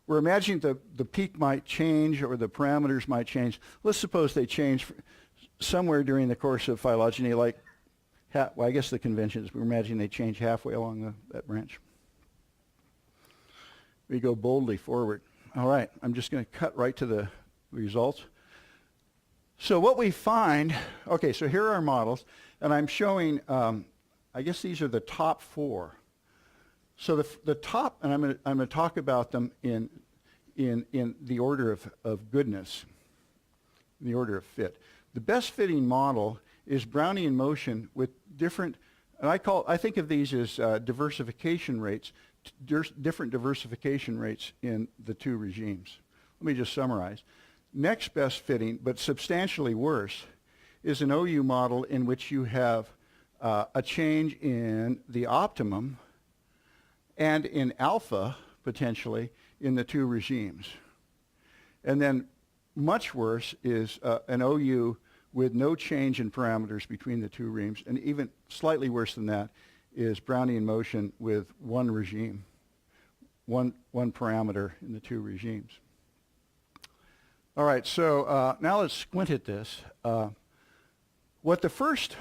we're imagining the peak might change or the parameters might change. Let's suppose they change somewhere during the course of phylogeny, like, well, I guess the convention is we're imagining they change halfway along that branch. We go boldly forward. All right, I'm just going to cut right to the results. So what we find, okay, so here are our models, and I'm showing, I guess these are the top four. So the top, and I'm going to talk about them in the order of goodness, the order of fit. The best fitting model is Brownian motion with different, and I think of these as diversification rates, different diversification rates in the two regimes. Let me just summarize. Next best fitting, but substantially worse, is an OU model in which you have a change in the optimum and in alpha, potentially, in the two regimes. And then much worse is an OU with no change in parameters between the two regimes, and even slightly worse than that is Brownian motion with one regime, one parameter in the two regimes. All right, so now let's squint at this. What the first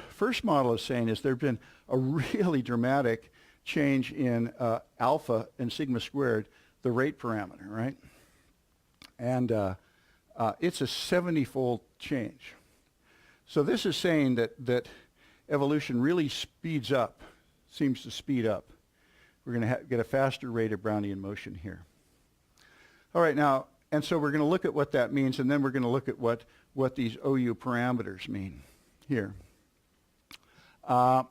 model is saying is there's been a really dramatic change in alpha and sigma squared, the rate parameter, right? And it's a 70-fold change. So this is saying that evolution really speeds up, seems to speed up. We're going to get a faster rate of Brownian motion here. All right, now, and so we're going to look at what that means, and then we're going to look at what these OU parameters mean here. And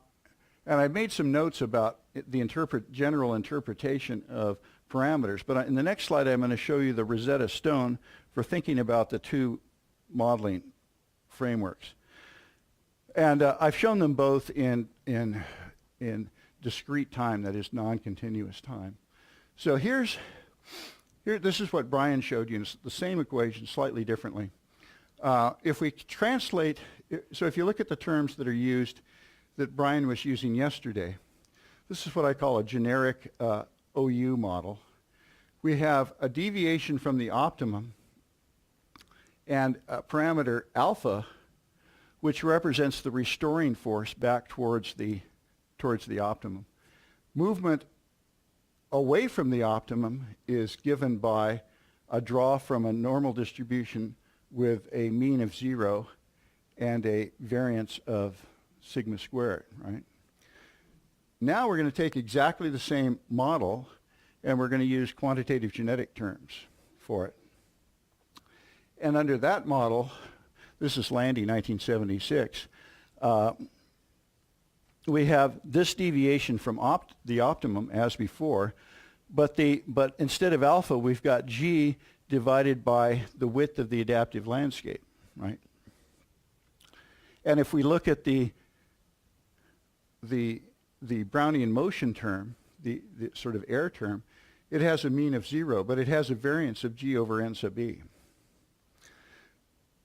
I made some notes about the general interpretation of parameters. But in the next slide, I'm going to show you the Rosetta Stone for thinking about the two modeling frameworks. And I've shown them both in discrete time, that is non-continuous time. So this is what Brian showed you. It's the same equation, slightly differently. If we translate, so if you look at the terms that are used that Brian was using yesterday, this is what I call a generic OU model. We have a deviation from the optimum and a parameter alpha, which represents the restoring force back towards the optimum. Movement away from the optimum is given by a draw from a normal distribution with a mean of 0 and a variance of sigma squared, right? Now we're going to take exactly the same model and we're going to use quantitative genetic terms for it. And under that model, this is Lande, 1976, we have this deviation from the optimum as before, but instead of alpha, we've got G divided by the width of the adaptive landscape, right? And if we look at the Brownian motion term, the sort of air term, it has a mean of 0, but it has a variance of G over N sub E.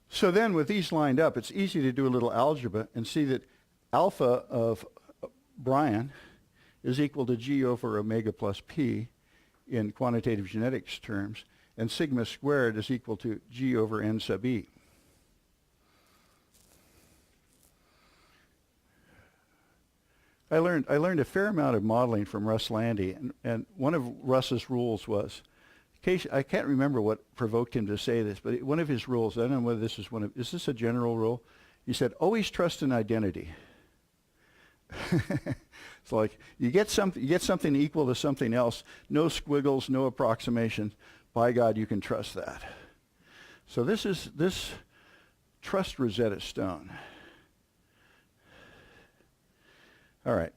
So then with these lined up, it's easy to do a little algebra and see that alpha of Brian is equal to G over omega plus P in quantitative genetics terms, and sigma squared is equal to G over N sub E. I learned a fair amount of modeling from Russ Lande, and one of Russ's rules was, I can't remember what provoked him to say this, but one of his rules, I don't know whether this is is this a general rule? He said, always trust an identity. It's like you get something equal to something else, no squiggles, no approximations. By God, you can trust that. So this trust Rosetta Stone. All right.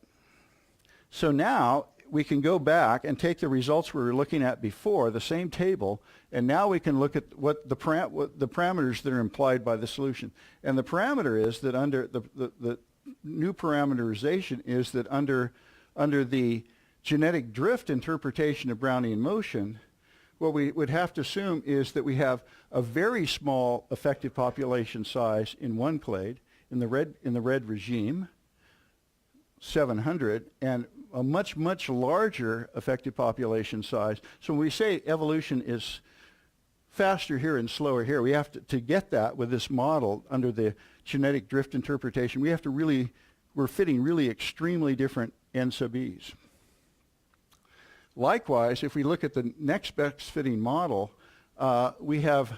So now we can go back and take the results we were looking at before, the same table, and now we can look at what the parameters that are implied by the solution. And the parameter is that under the new parameterization is that under the genetic drift interpretation of Brownian motion, what we would have to assume is that we have a very small effective population size in one clade, in the red regime, 700, and a much, much larger effective population size. So when we say evolution is faster here and slower here, we have to get that with this model under the genetic drift interpretation. We have to we're fitting really extremely different N sub E's. Likewise, if we look at the next best fitting model, we have,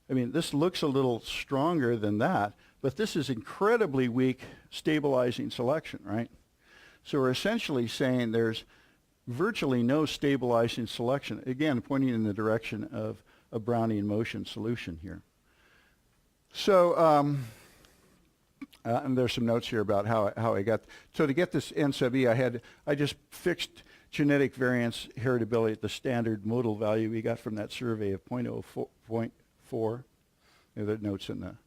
this looks a little stronger than that, but this is incredibly weak stabilizing selection, right? So we're essentially saying there's virtually no stabilizing selection, again, pointing in the direction of a Brownian motion solution here. So, and there's some notes here about how I got, so to get this N sub E, I just fixed genetic variance heritability at the standard modal value we got from that survey of 0.04. There are notes in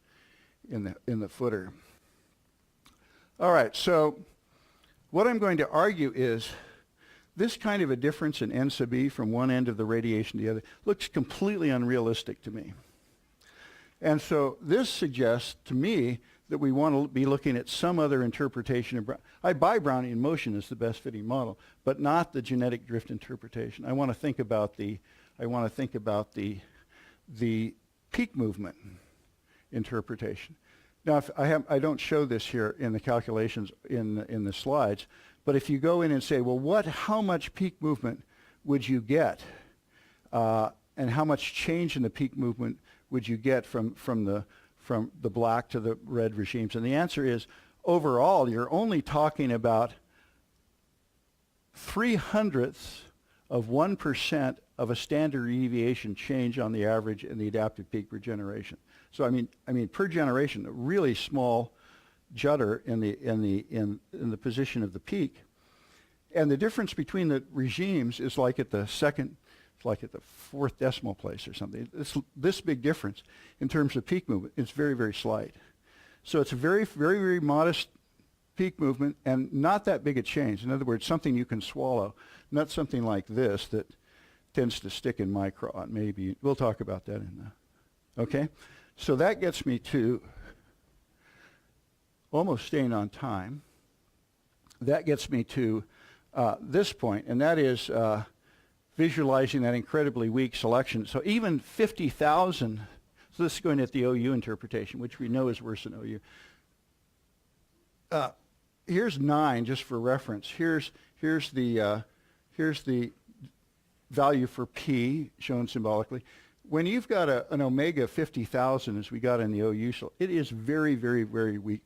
the footer. All right, so what I'm going to argue is this kind of a difference in N sub E from one end of the radiation to the other looks completely unrealistic to me. And so this suggests to me that we want to be looking at some other interpretation of I buy Brownian motion as the best fitting model, but not the genetic drift interpretation. I want to think about the peak movement interpretation. Now, I don't show this here in the calculations in the slides, but if you go in and say, well, how much peak movement would you get, and how much change in the peak movement would you get from the black to the red regimes? And the answer is, overall, you're only talking about 0.03 of 1% of a standard deviation change on the average in the adaptive peak per generation. So I mean per generation, a really small judder in the position of the peak. And the difference between the regimes is like at the second, it's like at the fourth decimal place or something. This big difference in terms of peak movement is very, very slight. So it's a very, very, very modest peak movement and not that big a change. In other words, something you can swallow, not something like this that tends to stick in micron. Maybe we'll talk about that in the, okay? So that gets me to almost staying on time. That gets me to this point, and that is visualizing that incredibly weak selection. So even 50,000, so this is going at the OU interpretation, which we know is worse than OU. Here's 9, just for reference. Here's the value for P, shown symbolically. When you've got an omega 50,000, as we got in the OU, it is very, very, very weak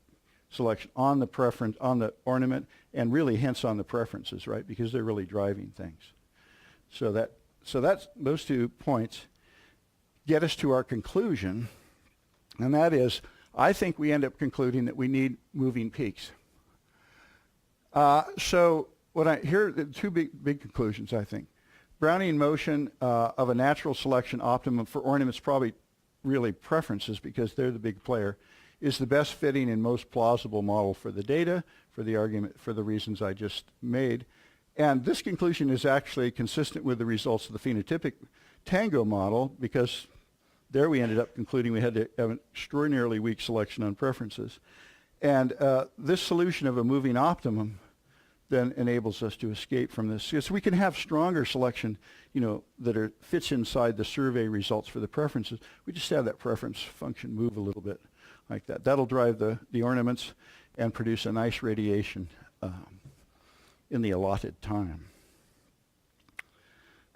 selection on the preference, on the ornament, and really hence on the preferences, right? Because they're really driving things. So that's those 2 points get us to our conclusion, and that is, I think we end up concluding that we need moving peaks. So here are the 2 big conclusions, I think. Brownian motion of a natural selection optimum for ornaments, probably really preferences because they're the big player, is the best fitting and most plausible model for the data, for the argument, for the reasons I just made. And this conclusion is actually consistent with the results of the phenotypic tango model, because there we ended up concluding we had to have an extraordinarily weak selection on preferences. And this solution of a moving optimum then enables us to escape from this. So we can have stronger selection, that fits inside the survey results for the preferences. We just have that preference function move a little bit like that. That'll drive the ornaments and produce a nice radiation in the allotted time.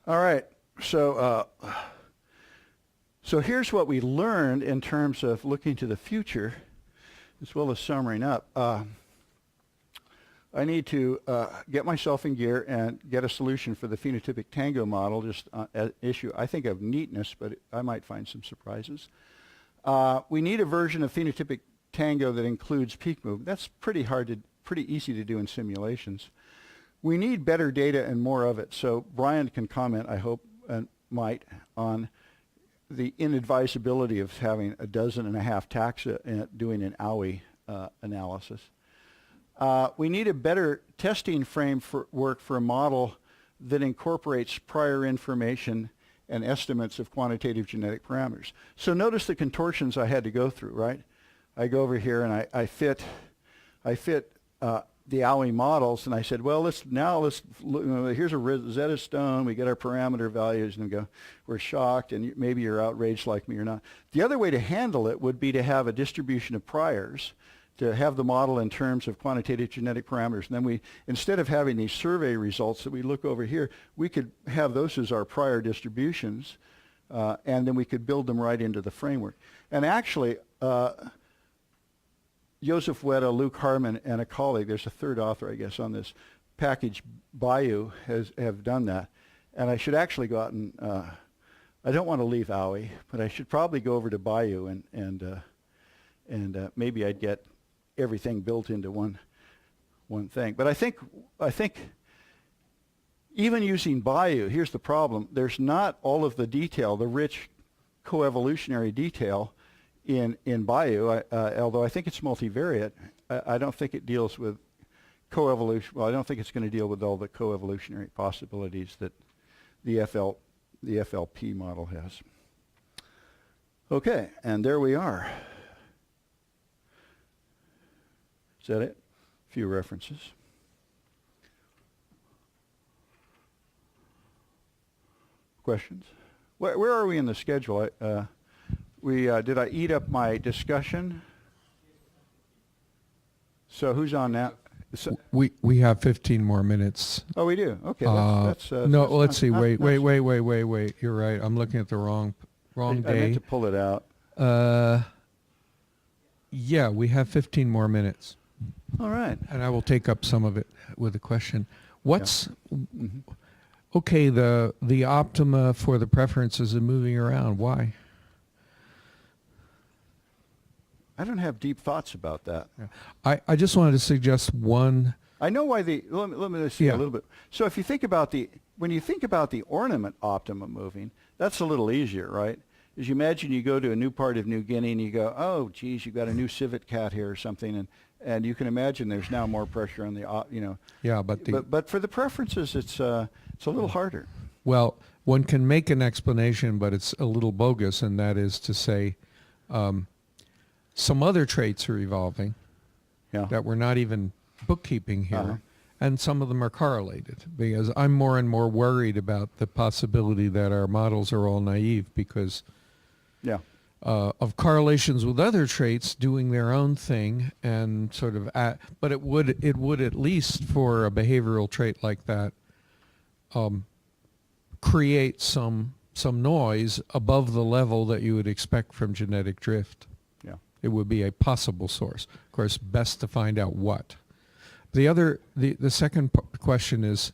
All right, so here's what we learned in terms of looking to the future, as well as summing up. I need to get myself in gear and get a solution for the phenotypic tango model, just an issue, I think, of neatness, but I might find some surprises. We need a version of phenotypic tango that includes peak movement. That's pretty easy to do in simulations. We need better data and more of it. So Brian can comment, I hope, and might, on the inadvisability of having 12.5 taxa and doing an OWI analysis. We need a better testing framework for a model that incorporates prior information and estimates of quantitative genetic parameters. So notice the contortions I had to go through, right? I go over here and I fit the OWI models, and I said, well, let's look, here's a Rosetta Stone, we get our parameter values, and we go, we're shocked, and maybe you're outraged like me or not. The other way to handle it would be to have a distribution of priors, to have the model in terms of quantitative genetic parameters. And then instead of having these survey results that we look over here, we could have those as our prior distributions, and then we could build them right into the framework. And actually, Joseph Weta, Luke Harmon, and a colleague, there's a third author, I guess, on this package, Bayou, have done that. And I should actually go out and, I don't want to leave OWI, but I should probably go over to Bayou and maybe I'd get everything built into one thing. But I think even using Bayou, here's the problem. There's not all of the detail, the rich coevolutionary detail in Bayou, although I think it's multivariate. I don't think it deals with coevolution. Well, I don't think it's going to deal with all the coevolutionary possibilities that the FLP model has. Okay, and there we are. Is that it? A few references. Questions? Where are we in the schedule? Did I eat up my discussion? So who's on that? So, we have 15 more minutes. oh, we do. Okay. No, let's see. Wait. You're right. I'm looking at the wrong day. I meant to pull it out. Yeah, we have 15 more minutes. All right. And I will take up some of it with a question. Okay, the optima for the preferences are moving around. Why? I don't have deep thoughts about that. Yeah. I just wanted to suggest one I know why let me see Yeah. a little bit. So if you think about when you think about the ornament optimum moving, that's a little easier, right? As you imagine you go to a new part of New Guinea and you go, oh, geez, you got a new civet cat here or something, and you can imagine there's now more pressure on the, Yeah, but for the preferences, it's a little harder. well, one can make an explanation, but it's a little bogus, and that is to say some other traits are evolving Yeah. that we're not even bookkeeping here, Uh-huh. and some of them are correlated, because I'm more and more worried about the possibility that our models are all naive because Yeah. of correlations with other traits doing their own thing and sort of but it would at least for a behavioral trait like that create some noise above the level that you would expect from genetic drift. Yeah. It would be a possible source. Of course, best to find out what. The second question is,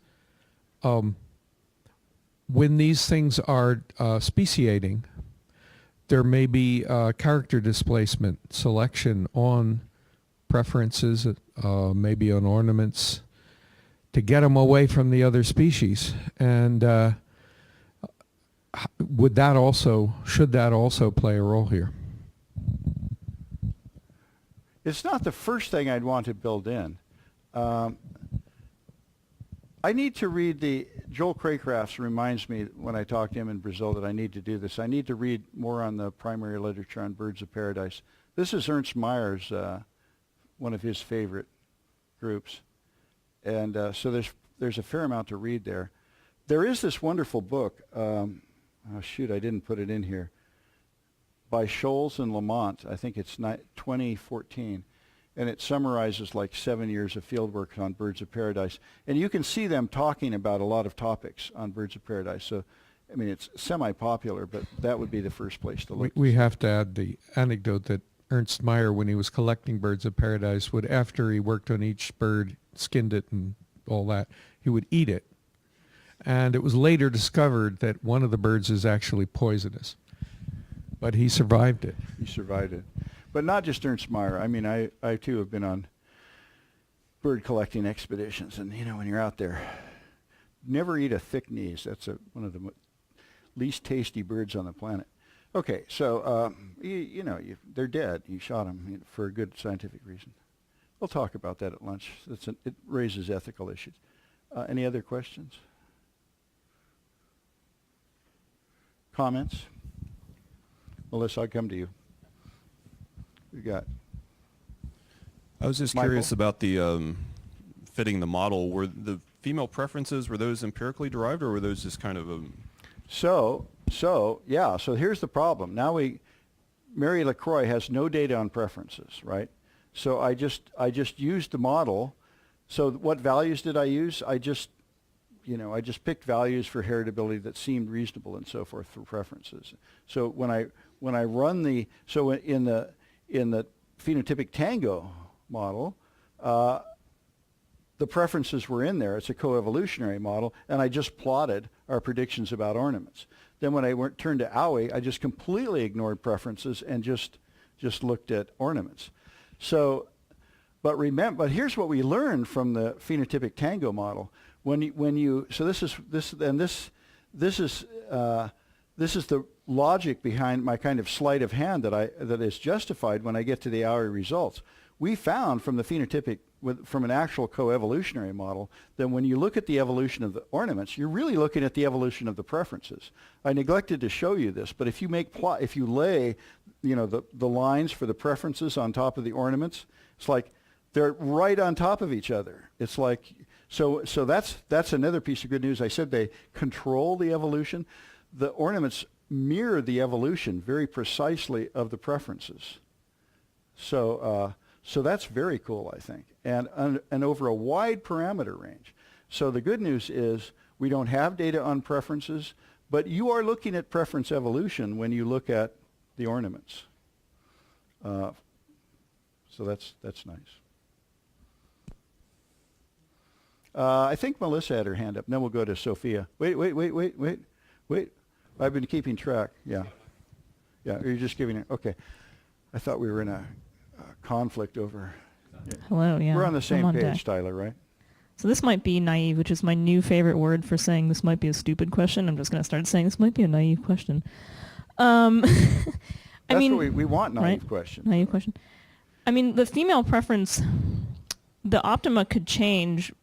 when these things are speciating, there may be character displacement, selection on preferences, maybe on ornaments, to get them away from the other species. And should that also play a role here? It's not the first thing I'd want to build in. I need to read Joel Craycraft reminds me when I talk to him in Brazil that I need to do this. I need to read more on the primary literature on birds of paradise. This is Ernst Mayer's, one of his favorite groups. And so there's a fair amount to read there. There is this wonderful book, oh shoot, I didn't put it in here, by Scholes and Lamont. I think it's 2014. And it summarizes like 7 years of field work on birds of paradise. And you can see them talking about a lot of topics on birds of paradise. So, I mean, it's semi-popular, but that would be the first place to look. We have to add the anecdote that Ernst Mayr, when he was collecting birds of paradise, would, after he worked on each bird, skinned it and all that, he would eat it. And it was later discovered that one of the birds is actually poisonous. But he survived it. He survived it. But not just Ernst Mayr. I mean, I too have been on bird collecting expeditions. And, when you're out there, never eat a thick knees. That's one of the least tasty birds on the planet. Okay, so, they're dead. You shot them for a good scientific reason. We'll talk about that at lunch. It raises ethical issues. Any other questions? Comments? Melissa, I'll come to you. We got. I was just Michael? curious about the fitting the model. Were the female preferences, were those empirically derived, or were those just kind of So here's the problem. Now Mary Lacroix has no data on preferences, right? So I just used the model. So what values did I use? I just picked values for heritability that seemed reasonable and so forth for preferences. So when I run in the phenotypic tango model, the preferences were in there. It's a coevolutionary model, and I just plotted our predictions about ornaments. Then when I turned to OWI, I just completely ignored preferences and just looked at ornaments. So, but here's what we learned from the phenotypic tango model. This is the logic behind my kind of sleight of hand that is justified when I get to the OWI results. We found from the phenotypic, from an actual coevolutionary model, that when you look at the evolution of the ornaments, you're really looking at the evolution of the preferences. I neglected to show you this, but if you lay, the lines for the preferences on top of the ornaments, it's like they're right on top of each other. It's like so that's another piece of good news. I said they control the evolution. The ornaments mirror the evolution very precisely of the preferences. So that's very cool, I think, and over a wide parameter range. So the good news is we don't have data on preferences, but you are looking at preference evolution when you look at the ornaments. So that's nice. I think Melissa had her hand up, and then we'll go to Sophia. Wait. I've been keeping track. Yeah. You're just giving it. Okay. I thought we were in a conflict over. Hello, yeah. We're on the same I'm on page, deck. Tyler, right? So this might be naive, which is my new favorite word for saying this might be a stupid question. I'm just going to start saying this might be a naive question. I mean, what we want naive right? questions. Naive question. I mean, the female preference, the optima could change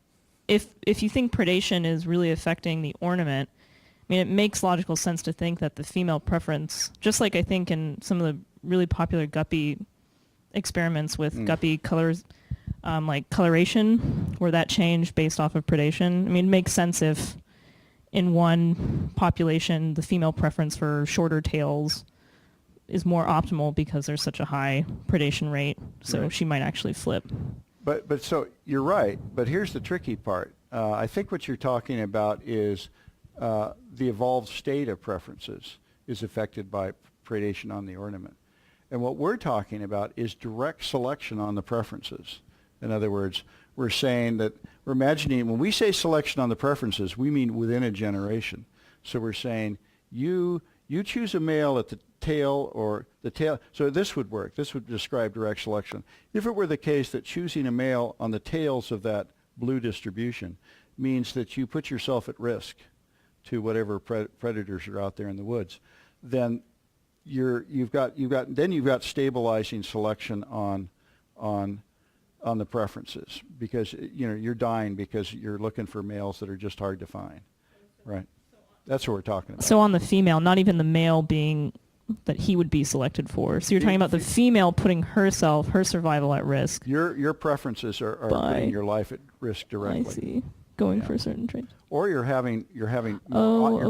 if you think predation is really affecting the ornament. I mean, it makes logical sense to think that the female preference, just like I think in some of the really popular guppy experiments with guppy colors, like coloration, where that changed based off of predation. I mean, it makes sense if in one population the female preference for shorter tails is more optimal because there's such a high predation rate, so Right. she might actually flip. But so you're right. But here's the tricky part. I think what you're talking about is the evolved state of preferences is affected by predation on the ornament. And what we're talking about is direct selection on the preferences. In other words, we're saying that we're imagining, when we say selection on the preferences, we mean within a generation. So we're saying you choose a male at the tail or the tail. So this would work. This would describe direct selection. If it were the case that choosing a male on the tails of that blue distribution means that you put yourself at risk to whatever predators are out there in the woods, then you've got stabilizing selection on the preferences, because you're dying because you're looking for males that are just hard to find, right? That's what we're talking about. So on the female, not even the male being that he would be selected for. So you're talking about the female putting her survival at risk. Your preferences are putting your life at risk directly. I see. Going for certain traits. Or you're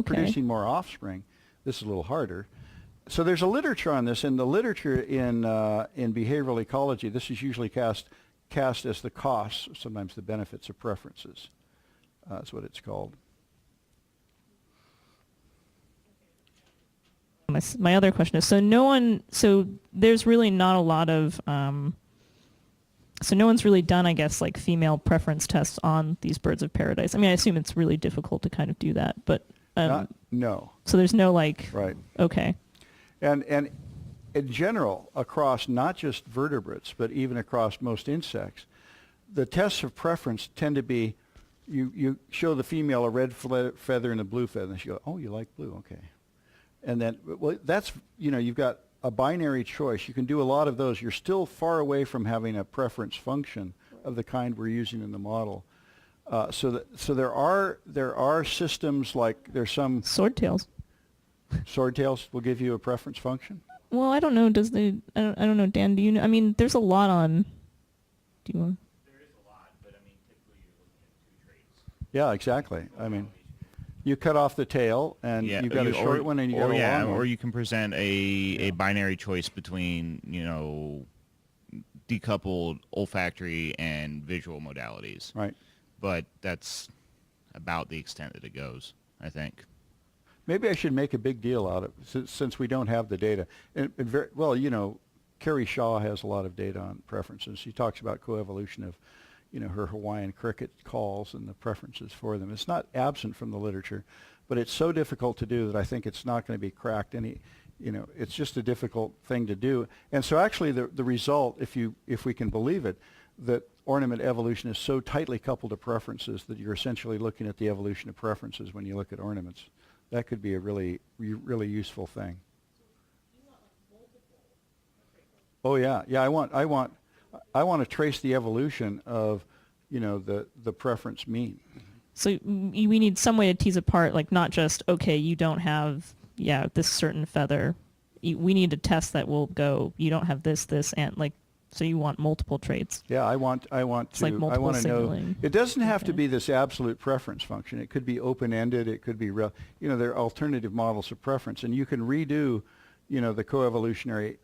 producing more offspring. This is a little harder. So there's a literature on this, and the literature in behavioral ecology, this is usually cast as the costs, sometimes the benefits of preferences. That's what it's called. My other question is, so there's really not a lot of, so no one's really done, I guess, like female preference tests on these birds of paradise. I mean, I assume it's really difficult to kind of do that, but no. So there's no like, right. Okay. And in general, across not just vertebrates, but even across most insects, the tests of preference tend to be, you show the female a red feather and a blue feather, and she goes, oh, you like blue, okay. And then, well, that's, you've got a binary choice. You can do a lot of those. You're still far away from having a preference function of the kind we're using in the model. So there are systems, like there's some Swordtails. Swordtails will give you a preference function. Well, I don't know. I don't know, Dan. Do you know? I mean, there's a lot on. Do you want? There is a lot, but I mean, typically you're looking at 2 traits. Yeah, exactly. I mean, you cut off the tail, and you've got a short one, and you got a long one. Or you can present a binary choice between decoupled olfactory and visual modalities. Right. But that's about the extent that it goes, I think. Maybe I should make a big deal out of it, since we don't have the data. Carrie Shaw has a lot of data on preferences. She talks about coevolution of, her Hawaiian cricket calls and the preferences for them. It's not absent from the literature, but it's so difficult to do that I think it's not going to be cracked it's just a difficult thing to do. And so actually the result, if we can believe it, that ornament evolution is so tightly coupled to preferences that you're essentially looking at the evolution of preferences when you look at ornaments. That could be a really, really useful thing. Oh yeah, yeah. I want to trace the evolution of, the preference mean. So we need some way to tease apart, like not just, okay, you don't have, this certain feather. We need a test that will go, you don't have this, and like, so you want multiple traits. Yeah, I want It's like multiple to know. signaling. It doesn't have to be this absolute preference function. It could be open-ended. It could be there are alternative models of preference, and you can redo, the coevolutionary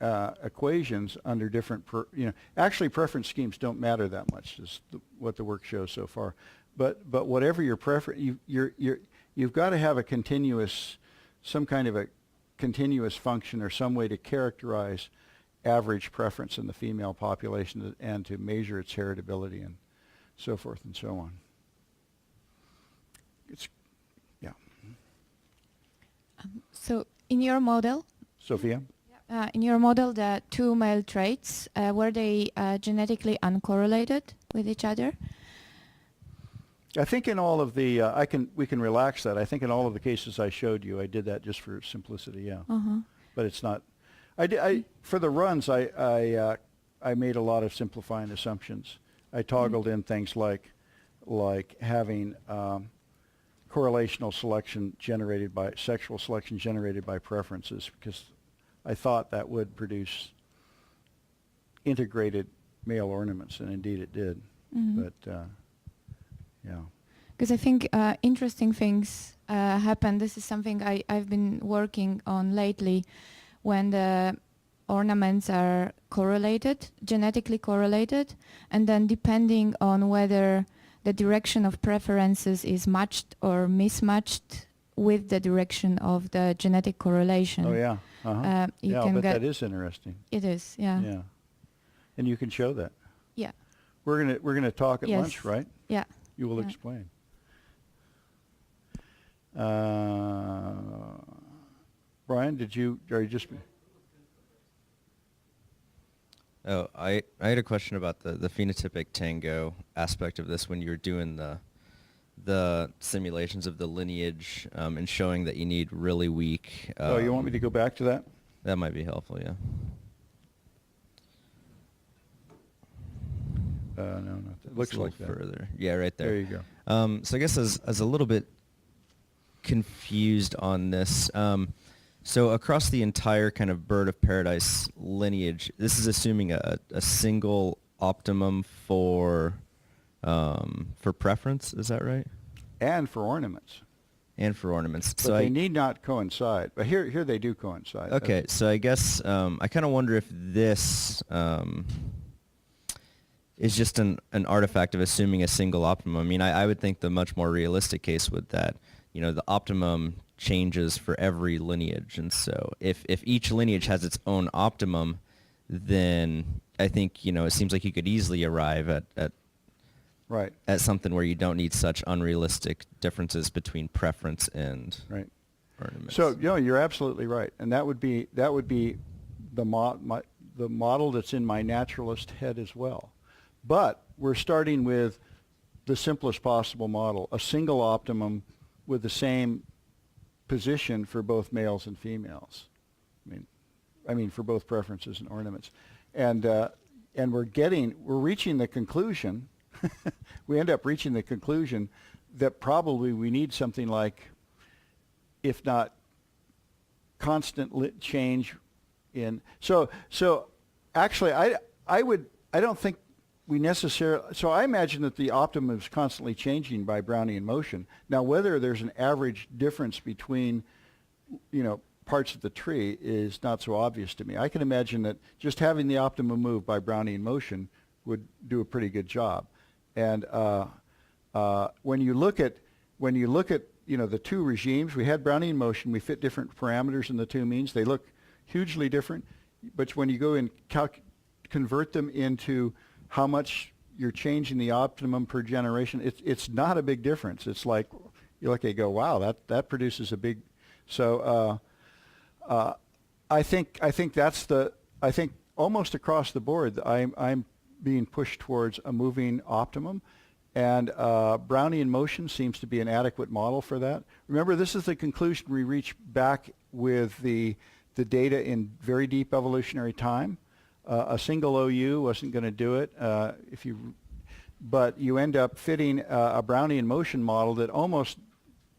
equations under different. Actually, preference schemes don't matter that much. Is what the work shows so far. But whatever your preference, you've got to have some kind of a continuous function or some way to characterize average preference in the female population and to measure its heritability and so forth and so on. So in your model, Sophia? the 2 male traits, were they genetically uncorrelated with each other? I think in all of the, we can relax that. I think in all of the cases I showed you, I did that just for simplicity, yeah. Uh-huh. But it's not, for the runs, I made a lot of simplifying assumptions. I toggled in things like having correlational selection generated by, sexual selection generated by preferences, because I thought that would produce integrated male ornaments, and indeed it did. Mhm. But, yeah. Because I think interesting things happen. This is something I've been working on lately, when the ornaments are correlated, genetically correlated, and then depending on whether the direction of preferences is matched or mismatched with the direction of the genetic correlation. Oh, yeah. Uh-huh. You Yeah, can but get that is interesting. it is, yeah. Yeah. And you can show that. Yeah. We're gonna talk at Yes. lunch, right? Yeah. You will Yeah. explain. Brian, are you just? Oh, I had a question about the phenotypic tango aspect of this when you were doing the simulations of the lineage and showing that you need really weak. Oh, you want me to go back to that? That might be helpful, yeah. No, not that. Just Looks a like little that. further. Yeah, right there. There you go. So I guess I was a little bit confused on this. So across the entire kind of bird of paradise lineage, this is assuming a single optimum for preference. Is that right? And for ornaments. And for ornaments. But So they need not coincide. But here they do coincide. Okay, so I guess I kind of wonder if this is just an artifact of assuming a single optimum. I mean, I would think the much more realistic case would that, the optimum changes for every lineage. And so if each lineage has its own optimum, then I think, it seems like you could easily arrive at Right. at something where you don't need such unrealistic differences between preference and Right. ornaments. So you're absolutely right, and that would be the model that's in my naturalist head as well. But we're starting with the simplest possible model, a single optimum with the same position for both males and females. I mean for both preferences and ornaments, and we're reaching the conclusion. We end up reaching the conclusion that probably we need something like, if not constant change in. So actually, I don't think we necessarily. So I imagine that the optimum is constantly changing by Brownian motion. Now, whether there's an average difference between, parts of the tree is not so obvious to me. I can imagine that just having the optimum move by Brownian motion would do a pretty good job. And when you look at the two regimes, we had Brownian motion. We fit different parameters in the two means. They look hugely different. But when you go and convert them into how much you're changing the optimum per generation, it's not a big difference. It's like you look and go, wow, that produces a big. So I think almost across the board, I'm being pushed towards a moving optimum, and Brownian motion seems to be an adequate model for that. Remember, this is the conclusion we reach back with the data in very deep evolutionary time. A single OU wasn't going to do it but you end up fitting a Brownian motion model that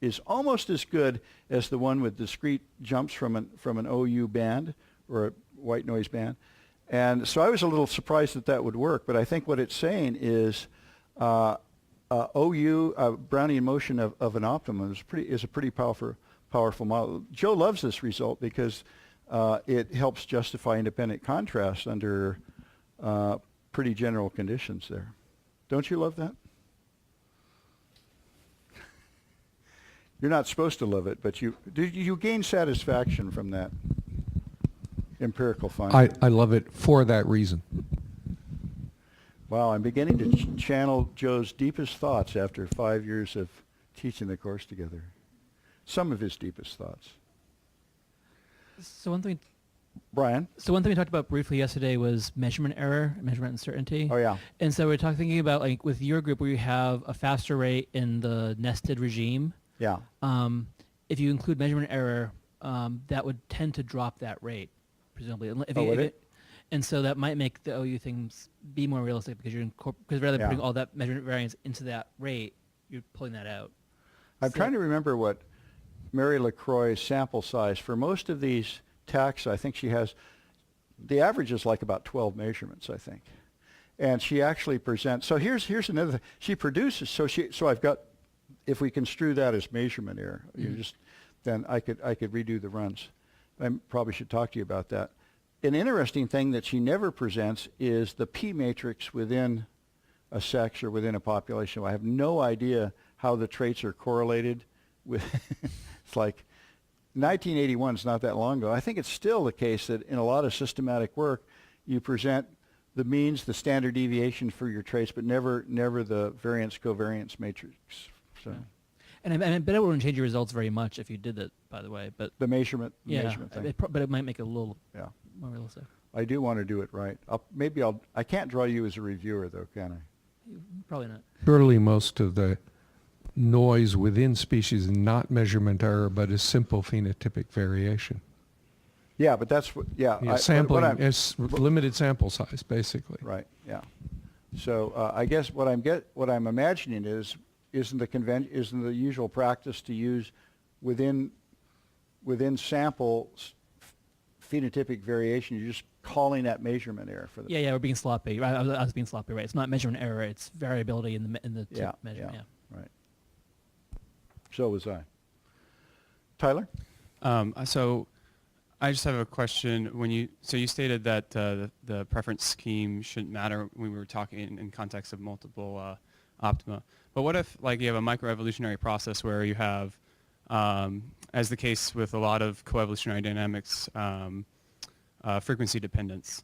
is almost as good as the one with discrete jumps from an OU band or a white noise band. And so I was a little surprised that would work, but I think what it's saying is OU, Brownian motion of an optimum is a pretty powerful model. Joe loves this result because it helps justify independent contrast under pretty general conditions there. Don't you love that? You're not supposed to love it, but you gain satisfaction from that empirical finding. I love it for that reason. Wow, I'm beginning to channel Joe's deepest thoughts after 5 years of teaching the course together. Some of his deepest thoughts. So one thing Brian? So one thing we talked about briefly yesterday was measurement error, measurement uncertainty. Oh, yeah. And so we're thinking about, like, with your group where you have a faster rate in the nested regime. Yeah. If you include measurement error, that would tend to drop that rate, presumably. Would it? And so that might make the OU things be more realistic because because rather than Yeah. putting all that measurement variance into that rate, you're pulling that out. I'm trying to remember what Mary Lacroix's sample size. For most of these taxa, I think she has, the average is like about 12 measurements, I think. And she actually presents, so here's another thing. She produces, so I've got, if we construe that as measurement error, then I could redo the runs. I probably should talk to you about that. An interesting thing that she never presents is the P matrix within a sex or within a population. I have no idea how the traits are correlated with, it's like 1981 is not that long ago. I think it's still the case that in a lot of systematic work, you present the means, the standard deviation for your traits, but never the variance covariance matrix. So. Yeah. And I bet it wouldn't change your results very much if you did it, by the way. But the measurement yeah, thing. But it might make it a little more realistic. I do want to do it right. I can't draw you as a reviewer though, can I? Probably not. Surely most of the noise within species is not measurement error, but is simple phenotypic variation. Yeah, but that's what, Sampling is limited sample size, basically. Right, yeah. So I guess what I'm imagining isn't the usual practice to use within samples phenotypic variation. You're just calling that measurement error for the. Yeah, we're being sloppy. I was being sloppy, right? It's not measurement error. It's variability in the measurement. Yeah. Right. So was I. Tyler? So I just have a question. You stated that the preference scheme shouldn't matter when we were talking in context of multiple optima. But what if, like, you have a microevolutionary process where you have, as the case with a lot of coevolutionary dynamics, frequency dependence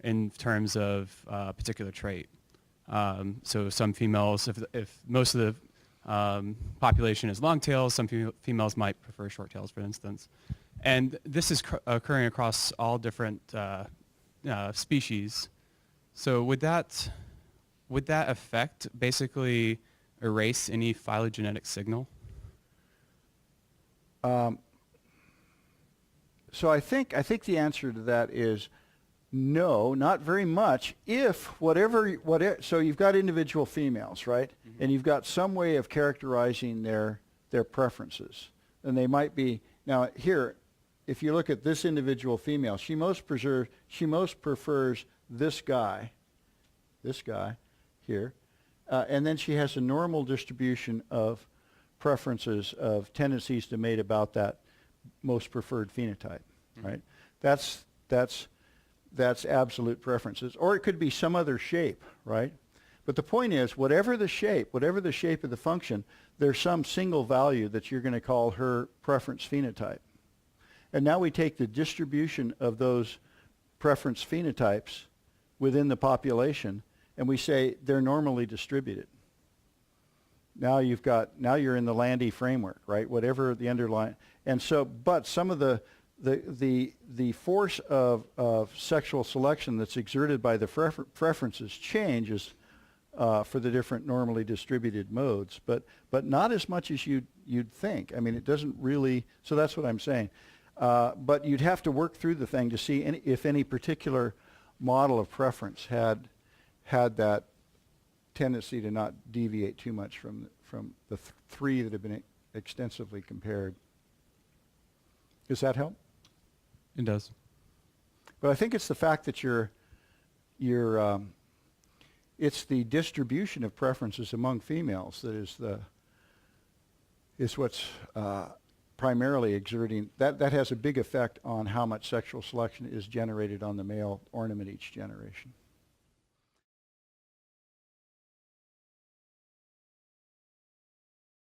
in terms of a particular trait. So some females, if most of the population is long tails, some females might prefer short tails, for instance. And this is occurring across all different species. So would that affect, basically erase any phylogenetic signal? So I think the answer to that is no, not very much. If whatever, so you've got individual females, right? Mm-hmm. And you've got some way of characterizing their preferences, and they might be now here. If you look at this individual female, she most prefers this guy here, and then she has a normal distribution of preferences, of tendencies to mate about that most preferred phenotype, mm-hmm. right? That's absolute preferences, or it could be some other shape, right? But the point is, whatever the shape of the function, there's some single value that you're going to call her preference phenotype. And now we take the distribution of those preference phenotypes within the population, and we say they're normally distributed. Now you're in the Lande framework, right? Whatever the underlying, and so, but some of the force of sexual selection that's exerted by the preferences changes for the different normally distributed modes, but not as much as you'd think. I mean, it doesn't really. So that's what I'm saying. But you'd have to work through the thing to see if any particular model of preference had that tendency to not deviate too much from the three that have been extensively compared. Does that help? It does. But I think it's the fact that it's the distribution of preferences among females that is what's primarily exerting, that has a big effect on how much sexual selection is generated on the male ornament each generation.